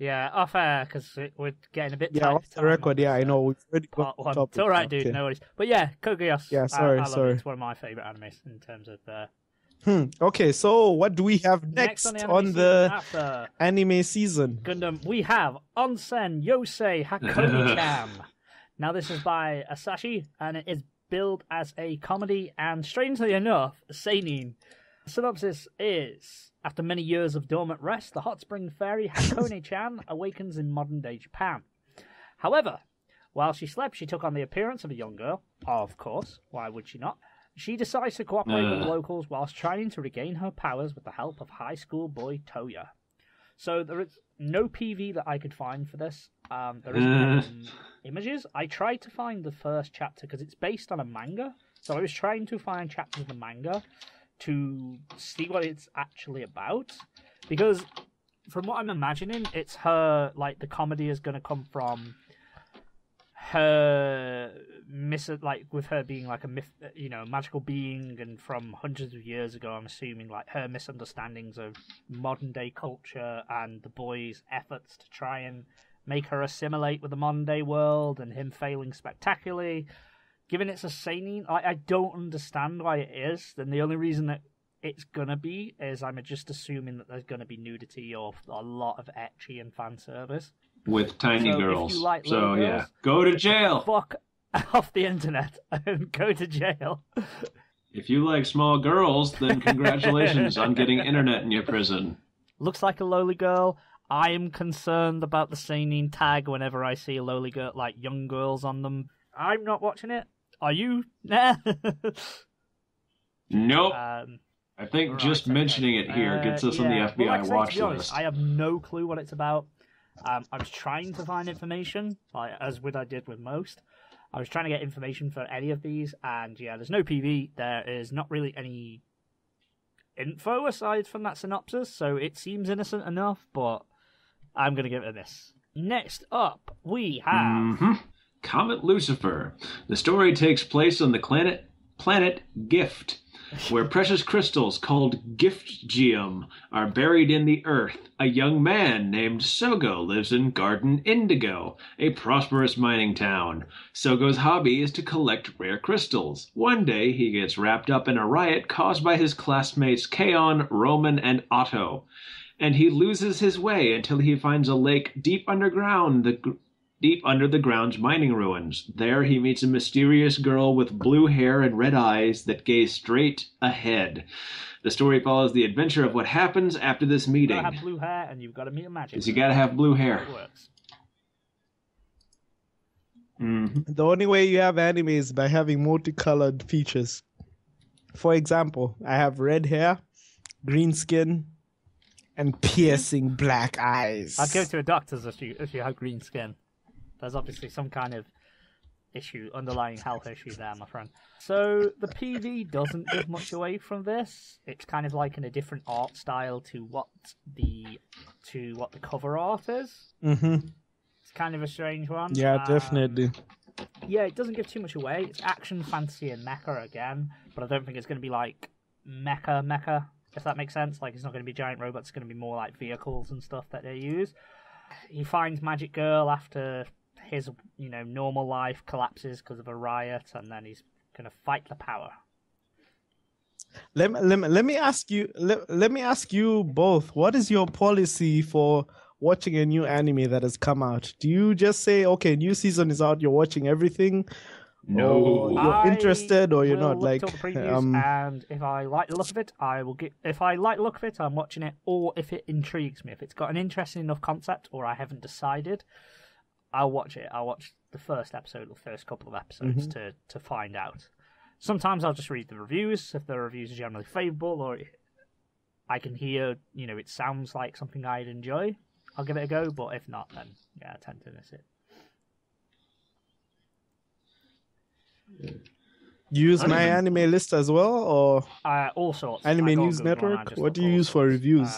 Yeah, off air, because we're getting a bit tight. Yeah, off the record, I know. We've already part one. It's alright, dude, no worries. But yeah, Code Geass. Yeah, sorry. It's one of my favourite animes in terms of... Okay, so what do we have next on the anime season? Gundam, we have Onsen Yousei Hakomi-chan. Now, this is by Asahi, and it is billed as a comedy and, strangely enough, seinen. Synopsis is, after many years of dormant rest, the hot spring fairy Hakone-chan awakens in modern-day Japan. However, while she slept, she took on the appearance of a young girl. Of course, why would she not? She decides to cooperate with locals whilst trying to regain her powers with the help of high school boy Toya. So there is no PV that I could find for this. There isn't images. I tried to find the first chapter because it's based on a manga. So I was trying to find chapters of the manga to see what it's actually about. Because from what I'm imagining, it's her, like, the comedy is going to come from her with her being like a myth, magical being, and from hundreds of years ago, I'm assuming, like, her misunderstandings of modern day culture and the boy's efforts to try and make her assimilate with the modern day world, and him failing spectacularly. Given it's a seinen, I don't understand why it is, and the only reason that it's gonna be is I'm just assuming that there's gonna be nudity or a lot of ecchi and fan service. With tiny girls. If you like so, girls, yeah. Go to jail! Fuck off the internet and go to jail. If you like small girls, then congratulations on getting internet in your prison. Looks like a lowly girl. I am concerned about the seinen tag whenever I see a lowly girl, like young girls on them. I'm not watching it. Are you? Nah. Nope. I think just mentioning it here gets us on the FBI watch list. I have no clue what it's about. I was trying to find information, as I did with most. I was trying to get information for any of these, and yeah, there's no PV. There is not really any info aside from that synopsis, so it seems innocent enough, but I'm going to give it a miss. Next up, we have... Comet Lucifer. The story takes place on the planet Gift, where precious crystals called Giftgium are buried in the earth. A young man named Sogo lives in Garden Indigo, a prosperous mining town. Sogo's hobby is to collect rare crystals. One day, he gets wrapped up in a riot caused by his classmates Kaon, Roman, and Otto, and he loses his way until he finds a lake deep underground, deep under the ground's mining ruins. There he meets a mysterious girl with blue hair and red eyes that gaze straight ahead. The story follows the adventure of what happens after this meeting. You gotta have blue hair and you've got to meet a magic. Because you gotta have blue hair. It works. The only way you have anime is by having multicolored features. For example, I have red hair, green skin, and piercing black eyes. I'd go to a doctor's if you have green skin. There's obviously some kind of underlying health issue there, my friend. So the PV doesn't give much away from this. It's kind of like in a different art style to what the cover art is. It's kind of a strange one. Yeah, definitely. Yeah, it doesn't give too much away. It's action, fantasy, and mecha again, but I don't think it's going to be like mecha, if that makes sense. Like, it's not going to be giant robots. It's going to be more like vehicles and stuff that they use. He finds Magic Girl after his normal life collapses because of a riot, and then he's gonna fight the power. Let me ask you both, what is your policy for watching a new anime that has come out? Do you just say, okay, new season is out, you're watching everything? No, or you're interested or you're not? Like, the previews, and if I like the look of it, I will get. If I like the look of it, I'm watching it. Or if it intrigues me, if it's got an interesting enough concept, or I haven't decided, I'll watch it. I'll watch the first episode or first couple of episodes to find out. Sometimes I'll just read the reviews if the reviews are generally favourable, or I can hear it sounds like something I'd enjoy. I'll give it a go. But if not, then yeah, I tend to miss it. Use my anime list as well, or all sorts. Anime News Network? What do you use for reviews?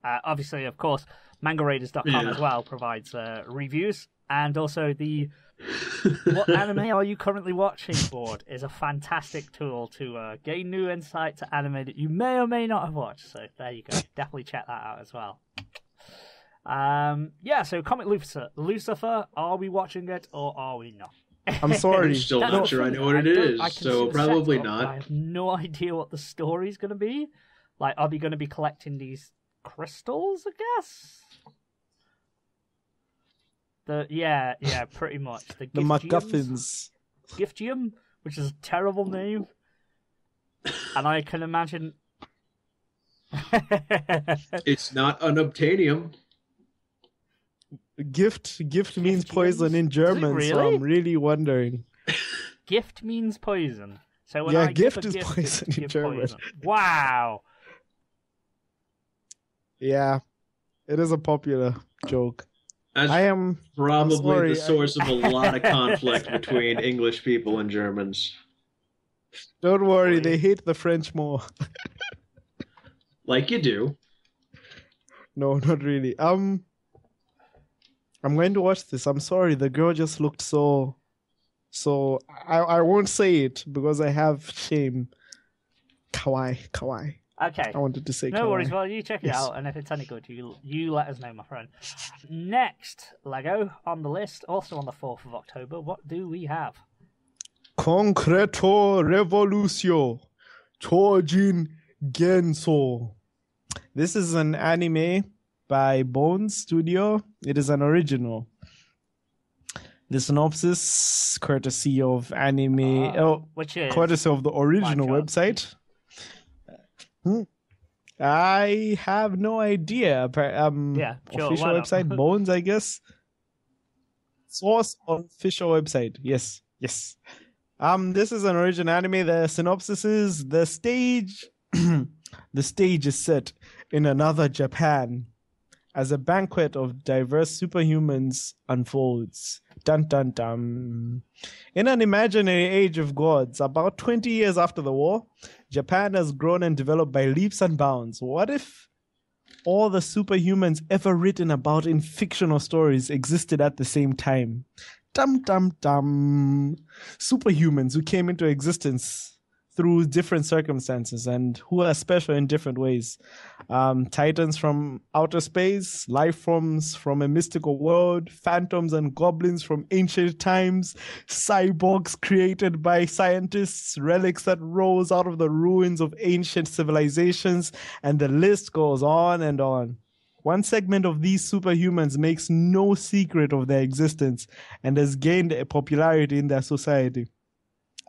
Obviously, of course, MangaRaiders.com as well provides reviews, and also the What Anime Are You Currently Watching board is a fantastic tool to gain new insight to anime that you may or may not have watched. So there you go. Definitely check that out as well. So Comic Lucifer, are we watching it or are we not? I'm sorry. I'm still not sure I know what it is, so probably not. I have no idea what the story's going to be. Like, are they going to be collecting these crystals, I guess? Pretty much. The MacGuffins. Giftium, which is a terrible name. And I can imagine... It's not unobtainium. Gift means poison in German, really? so I'm really wondering. Gift means poison. So when Yeah, I gift give a is gift, poison it's in give German. poison. Wow. Yeah, it is a popular joke. That's I'm probably sorry, the source of a lot of conflict between English people and Germans. Don't worry, they hate the French more. Like you do. No, not really. I'm going to watch this. I'm sorry, the girl just looked so. I won't say it because I have shame. Kawaii. Okay. I wanted to say no kawaii. worries. Well, you check it out, and if it's any good, you let us know, my friend. Next, Lego on the list, also on the 4th of October. What do we have? Concreto Revolucio Kyoujin Genso. This is an anime by Bones Studio. It is an original. The synopsis, courtesy of anime, which is courtesy of the original website. I have no idea. Official website, Bones, I guess. Source official website. Yes. This is an original anime. The synopsis is the stage is set in another Japan as a banquet of diverse superhumans unfolds. Dun dun dun. In an imaginary age of gods, about 20 years after the war, Japan has grown and developed by leaps and bounds. What if all the superhumans ever written about in fictional stories existed at the same time? Dum dum dum. Superhumans who came into existence through different circumstances and who are special in different ways. Titans from outer space, life forms from a mystical world, phantoms and goblins from ancient times, cyborgs created by scientists, relics that rose out of the ruins of ancient civilizations, and the list goes on and on. One segment of these superhumans makes no secret of their existence and has gained a popularity in their society.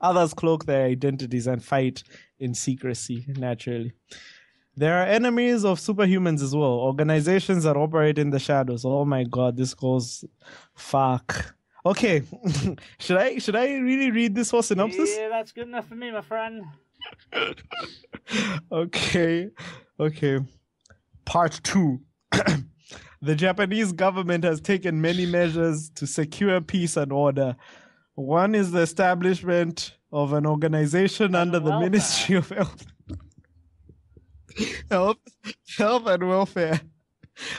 Others cloak their identities and fight in secrecy, naturally. There are enemies of superhumans as well, organizations that operate in the shadows. Oh my god, this goes... Fuck. Okay, should I really read this whole synopsis? Yeah, that's good enough for me, my friend. Okay. Part 2. The Japanese government has taken many measures to secure peace and order. One is the establishment of an organization under the Ministry of Health and Welfare,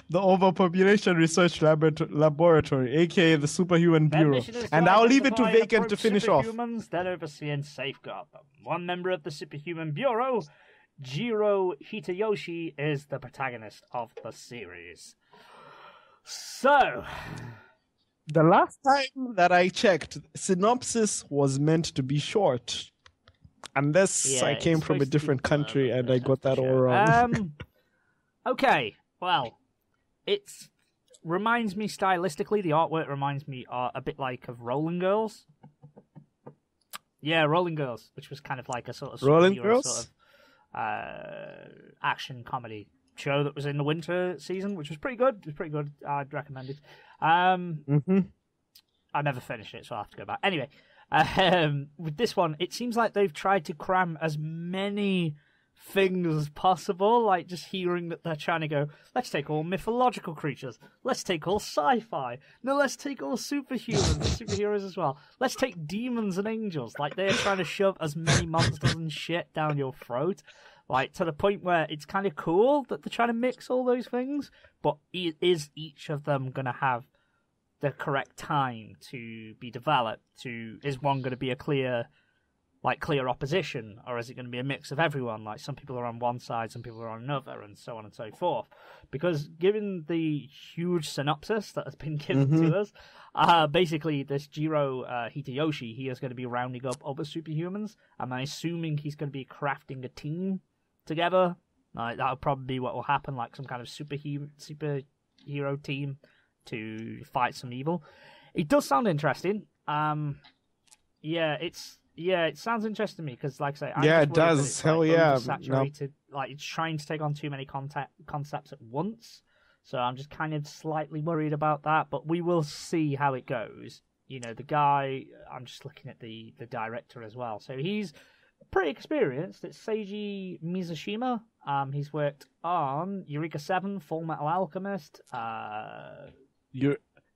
the Overpopulation Research Laboratory, aka the Superhuman Bureau. And I'll leave it to Vacant to finish off. Then oversee and safeguard them. One member of the Superhuman Bureau, Jiro Hitayoshi, is the protagonist of the series. So... The last time that I checked, synopsis was meant to be short. Unless I came from a different country and I got that all wrong. Okay, well, it reminds me stylistically, the artwork reminds me a bit like of Rolling Girls. Yeah, Rolling Girls, which was kind of like a sort of superhero sort of action comedy show that was in the winter season, which was pretty good. It was pretty good. I'd recommend it. I never finished it, so I'll have to go back. Anyway, with this one, it seems like they've tried to cram as many things as possible, like just hearing that they're trying to go, let's take all mythological creatures, let's take all sci-fi, no, let's take all superheroes as well, let's take demons and angels. Like, they're trying to shove as many monsters and shit down your throat, like, to the point where it's kind of cool that they're trying to mix all those things, but is each of them going to have the correct time to be developed? Is one going to be a clear opposition, or is it going to be a mix of everyone? Like, some people are on one side, some people are on another, and so on and so forth. Because given the huge synopsis that has been given to us, basically this Jiro Hitayoshi, he is going to be rounding up other superhumans, and I'm assuming he's going to be crafting a team together. Like, that'll probably be what will happen, like some kind of superhero team to fight some evil. It does sound interesting. Yeah, it's Yeah, it sounds interesting to me because, like I say, I'm Yeah, just it worried that does. it's, Hell like, yeah. oversaturated. Like it's trying to take on too many concepts at once. So I'm just kind of slightly worried about that. But we will see how it goes. You know, the guy. I'm just looking at the director as well. So he's pretty experienced. It's Seiji Mizushima. He's worked on Eureka 7, Full Metal Alchemist.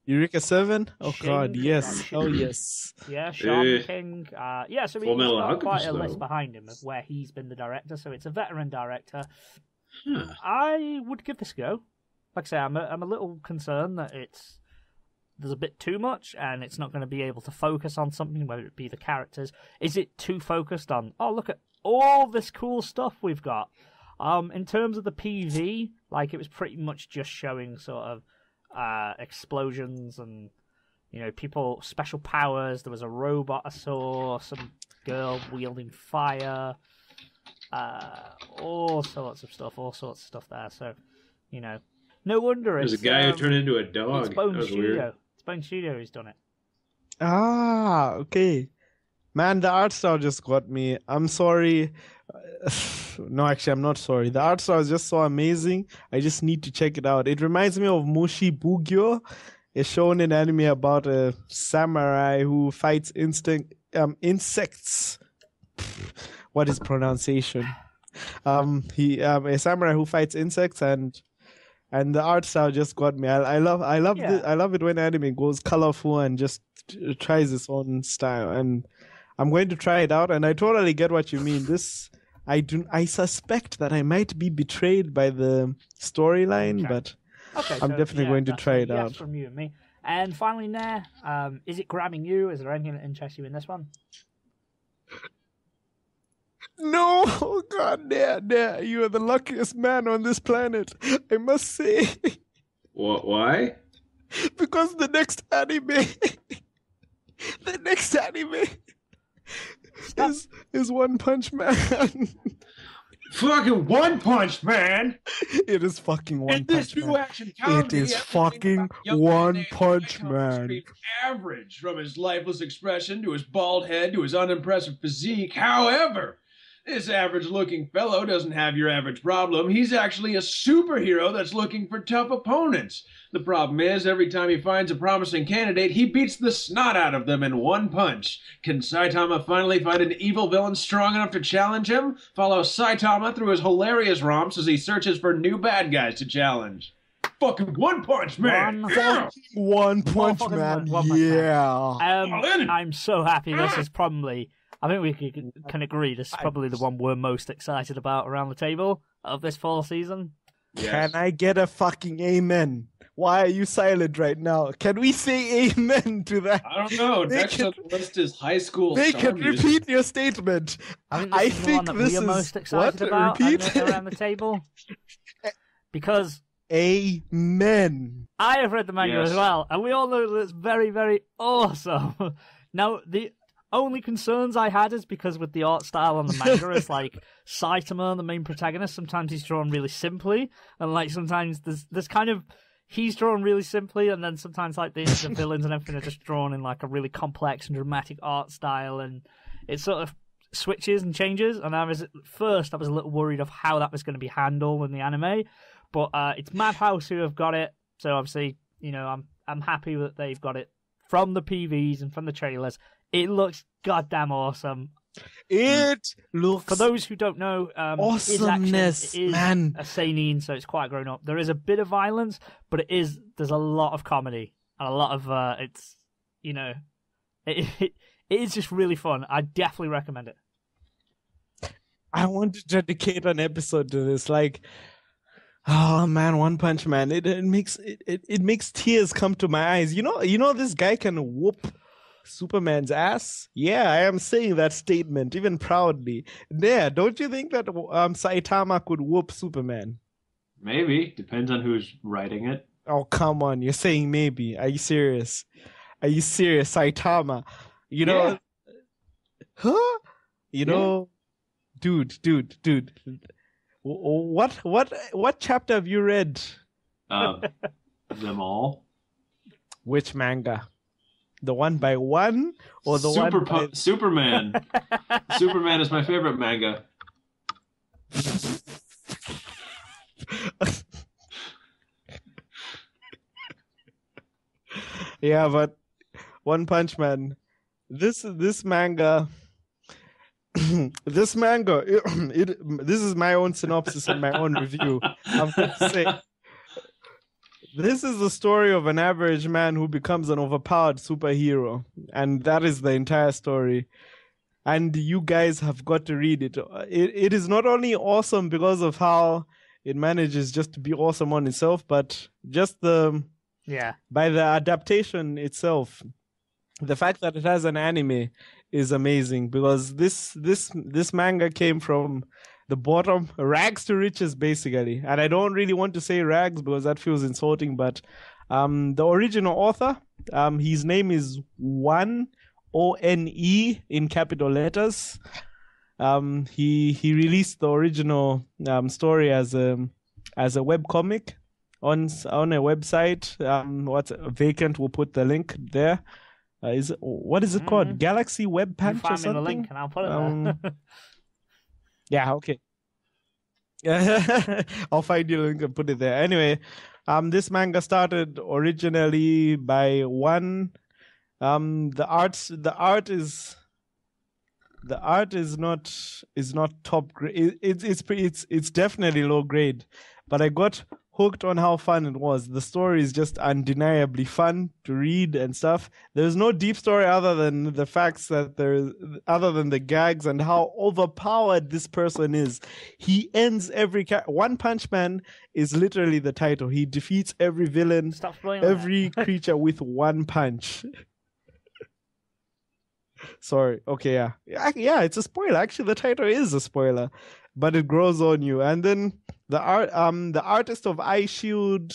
Eureka 7? Oh Shing, god, yes. Oh yes. Yeah, Shaman King. Yeah, so he's Full Metal got quite Alchemist, a list though. behind him of where he's been the director. So it's a veteran director. Huh. I would give this a go. Like I say, I'm a little concerned that there's a bit too much and it's not going to be able to focus on something, whether it be the characters. Is it too focused on, oh, look at all this cool stuff we've got? In terms of the PV, like it was pretty much just showing sort of explosions and, you know, people, special powers. There was a robot I saw, some girl wielding fire, all sorts of stuff there. So, you know, no wonder There's it's a guy who turned into a dog. it's Bone That was Studio. weird. It's Bone Studio who's done it. Ah, okay. Man, the art style just got me. I'm sorry. No, actually, I'm not sorry. The art style is just so amazing. I just need to check it out. It reminds me of Mushi Bugyo, a shonen anime about a samurai who fights insects. What is pronunciation? A samurai who fights insects, and the art style just got me. I love Yeah. I love it when anime goes colorful and just tries its own style. And I'm going to try it out. And I totally get what you mean. I suspect that I might be betrayed by the storyline, Okay. but Okay, I'm so, definitely going to that's try a it yes out. from you and me. And finally, Nair, is it grabbing you? Is there anything that interests you in this one? No, oh God, Nair, you are the luckiest man on this planet. I must say, What? Why? because the next anime is One Punch Man. Fucking One Punch Man! It is fucking One In this Punch new Man. action comedy, It is everything fucking about young One man Punch Saitama Man. screams average, from his lifeless expression to his bald head to his unimpressive physique. However, this average-looking fellow doesn't have your average problem. He's actually a superhero that's looking for tough opponents. The problem is, every time he finds a promising candidate, he beats the snot out of them in one punch. Can Saitama finally find an evil villain strong enough to challenge him? Follow Saitama through his hilarious romps as he searches for new bad guys to challenge. Fucking One Punch Man! Yeah! One Punch fucking Man, One Punch Man. yeah. I'm so happy. This is probably, I think we can agree, this is probably the one we're most excited about around the table of this fall season. Can I get a fucking amen? Why are you silent right now? Can we say amen to that? I don't know. They Next can- on the list is high school They star can music. repeat your statement. I think this is the one that we are most excited what? about Repeat? around the table. Because Amen. I have read the manga Yes. as well, and we all know that it's very, very awesome. Now, the only concerns I had is because with the art style on the manga, it's like Saitama, the main protagonist, sometimes he's drawn really simply, and like sometimes there's kind of, he's drawn really simply, and then sometimes like the villains and everything are just drawn in like a really complex and dramatic art style, and it sort of switches and changes. And I was a little worried of how that was going to be handled in the anime, but it's Madhouse who have got it, so obviously, you know, I'm happy that they've got it from the PVs and from the trailers. It looks goddamn awesome. It looks For those who don't know, awesomeness, it is man. a seinen, so it's quite grown up. There is a bit of violence, but there's a lot of comedy and a lot of it's, you know, it is just really fun. I definitely recommend it. I want to dedicate an episode to this. Like, oh man, One Punch Man. It makes tears come to my eyes. You know this guy can whoop Superman's ass. Yeah, I am saying that statement even proudly. Yeah, don't you think that Saitama could whoop Superman? Maybe. Depends on who's writing it. Oh come on, you're saying maybe? Are you serious? Are you serious, Saitama? You know, Yeah. huh? You know, dude. What chapter have you read? Them all. Which manga? The one by one or the one by... Superman. Superman is my favorite manga. Yeah, but One Punch Man. This manga. This manga. This is my own synopsis and my own review. I'm going to say. This is the story of an average man who becomes an overpowered superhero. And that is the entire story. And you guys have got to read it. It is not only awesome because of how it manages just to be awesome on itself, but just by the adaptation itself. The fact that it has an anime is amazing because this manga came from the bottom, rags to riches, basically. And I don't really want to say rags because that feels insulting, but the original author, his name is One, O-N-E in capital letters. He released the original story as a webcomic on a website. What's vacant? We'll put the link there. What is it called? Galaxy Web Punch or something? The link and I'll put it there. Yeah, okay. I'll find you a link and put it there. Anyway, this manga started originally by One. The art is not top grade. It's definitely low grade, but I got hooked on how fun it was. The story is just undeniably fun to read and stuff. There's no deep story other than the facts that other than the gags and how overpowered this person is. He ends every One Punch Man is literally the title. He defeats every villain, every creature with one punch. Sorry. Okay, yeah. Yeah, it's a spoiler. Actually, the title is a spoiler, but it grows on you. And then the artist of Eye Shield,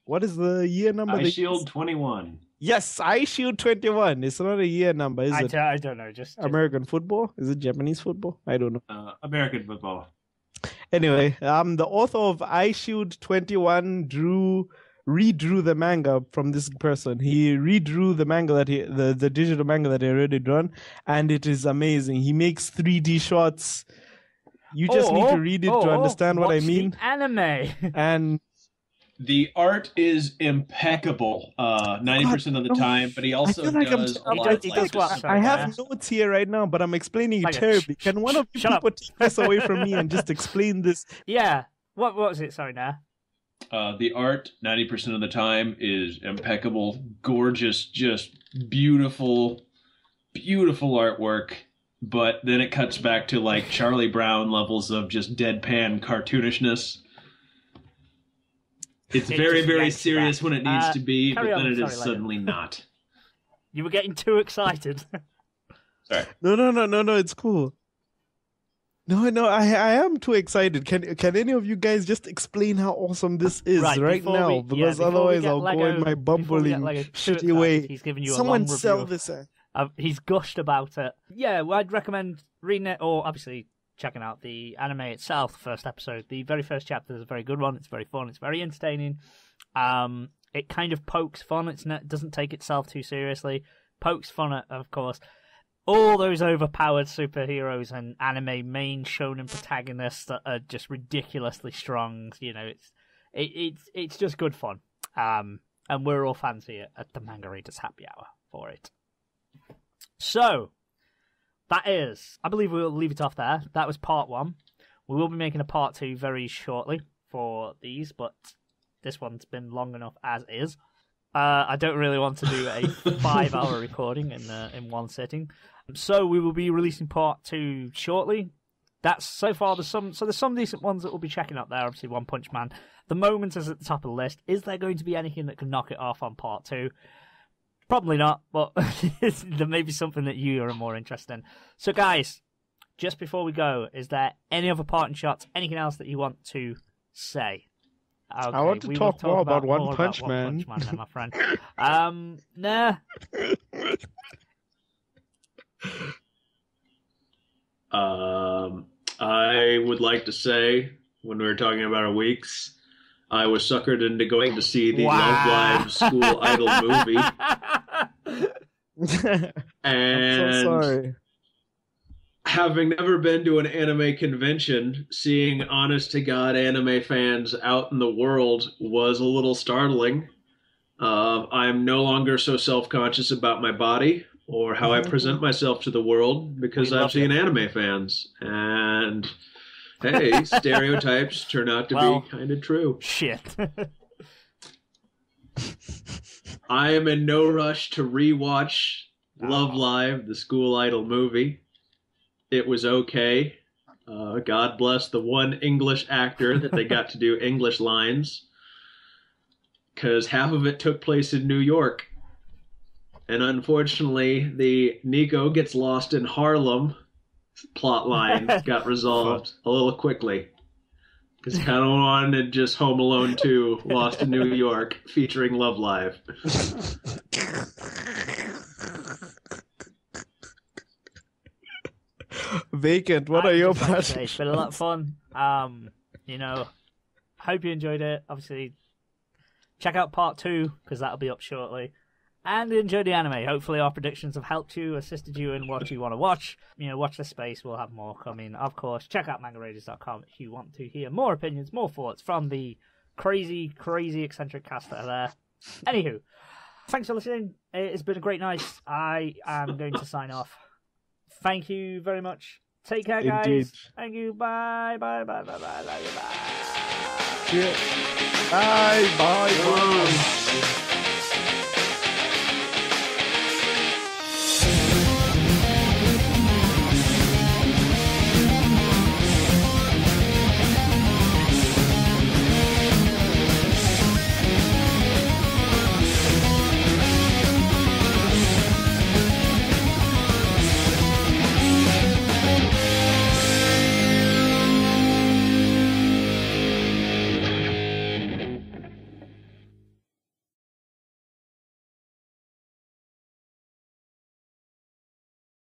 what is the year number? Eye Shield 21. Yes, Eye Shield 21. It's not a year number, is it? I don't know. Just American football? Is it Japanese football? I don't know. American football. Anyway, the author of Eye Shield 21 redrew the manga from this person. He redrew the manga the digital manga that he already drawn, and it is amazing. He makes 3D shots. You just need to read it to understand what I mean. The anime. And the art is impeccable 90% of the time, but he also does a lot. I have notes here right now, but I'm explaining it terribly. Can one of you people take this away from me and just explain this? Yeah. What was it? Sorry, now. The art, 90% of the time, is impeccable, gorgeous, just beautiful, beautiful artwork. But then it cuts back to like Charlie Brown levels of just deadpan cartoonishness. It's very, very serious when it needs to be, but then it is suddenly not. You were getting too excited. Sorry. No, it's cool. No, I am too excited. Can any of you guys just explain how awesome this is right now? Because otherwise I'll go in my bumbling, shitty way. He's giving you Someone sell this. He's gushed about it. Yeah, well, I'd recommend reading it, or obviously checking out the anime itself, the first episode. The very first chapter is a very good one. It's very fun. It's very entertaining. It kind of pokes fun. It doesn't take itself too seriously. Pokes fun at, of course, all those overpowered superheroes and anime main shonen protagonists that are just ridiculously strong. You know, it's just good fun. And we're all fans here at the Manga Readers Happy Hour for it. So, that is, I believe we'll leave it off there. That was part 1. We will be making a part 2 very shortly for these, but this one's been long enough as is. I don't really want to do a 5-hour recording in one sitting. So we will be releasing part 2 shortly. That's so far there's some decent ones that we'll be checking out there. Obviously, One Punch Man. The Moment is at the top of the list. Is there going to be anything that can knock it off on part 2? Probably not, but there may be something that you are more interested in. So, guys, just before we go, is there any other parting shots? Anything else that you want to say? Okay, I want to talk more about One Punch Man. One Punch Man, my friend. Nah. I would like to say, when we were talking about our weeks, I was suckered into going to see the Love Live School Idol movie. And I'm so sorry. having never been to an anime convention, seeing honest to God anime fans out in the world was a little startling. I'm no longer so self-conscious about my body or how I present myself to the world because I've seen anime fans. And hey, stereotypes turn out to be kind of true. Shit. I am in no rush to rewatch Love Live, the school idol movie. It was okay. God bless the one English actor that they got to do English lines, because half of it took place in New York. And unfortunately, the Neko gets lost in Harlem plot line got resolved a little quickly. Because kind of wanted just Home Alone 2, Lost in New York, featuring Love Live. Vacant, what are your plans? It's been a lot of fun. Hope you enjoyed it. Obviously, check out part 2, because that'll be up shortly. And enjoy the anime. Hopefully our predictions have helped you, assisted you in what you want to watch. Watch the space. We'll have more coming. Of course, check out mangaradios.com if you want to hear more opinions, more thoughts from the crazy, crazy eccentric cast that are there. Anywho, thanks for listening. It's been a great night. I am going to sign off. Thank you very much. Take care, guys. Indeed. Thank you. Bye. Bye. Bye. Bye. Bye. Bye. Bye. Yeah. Bye. Bye. Bye.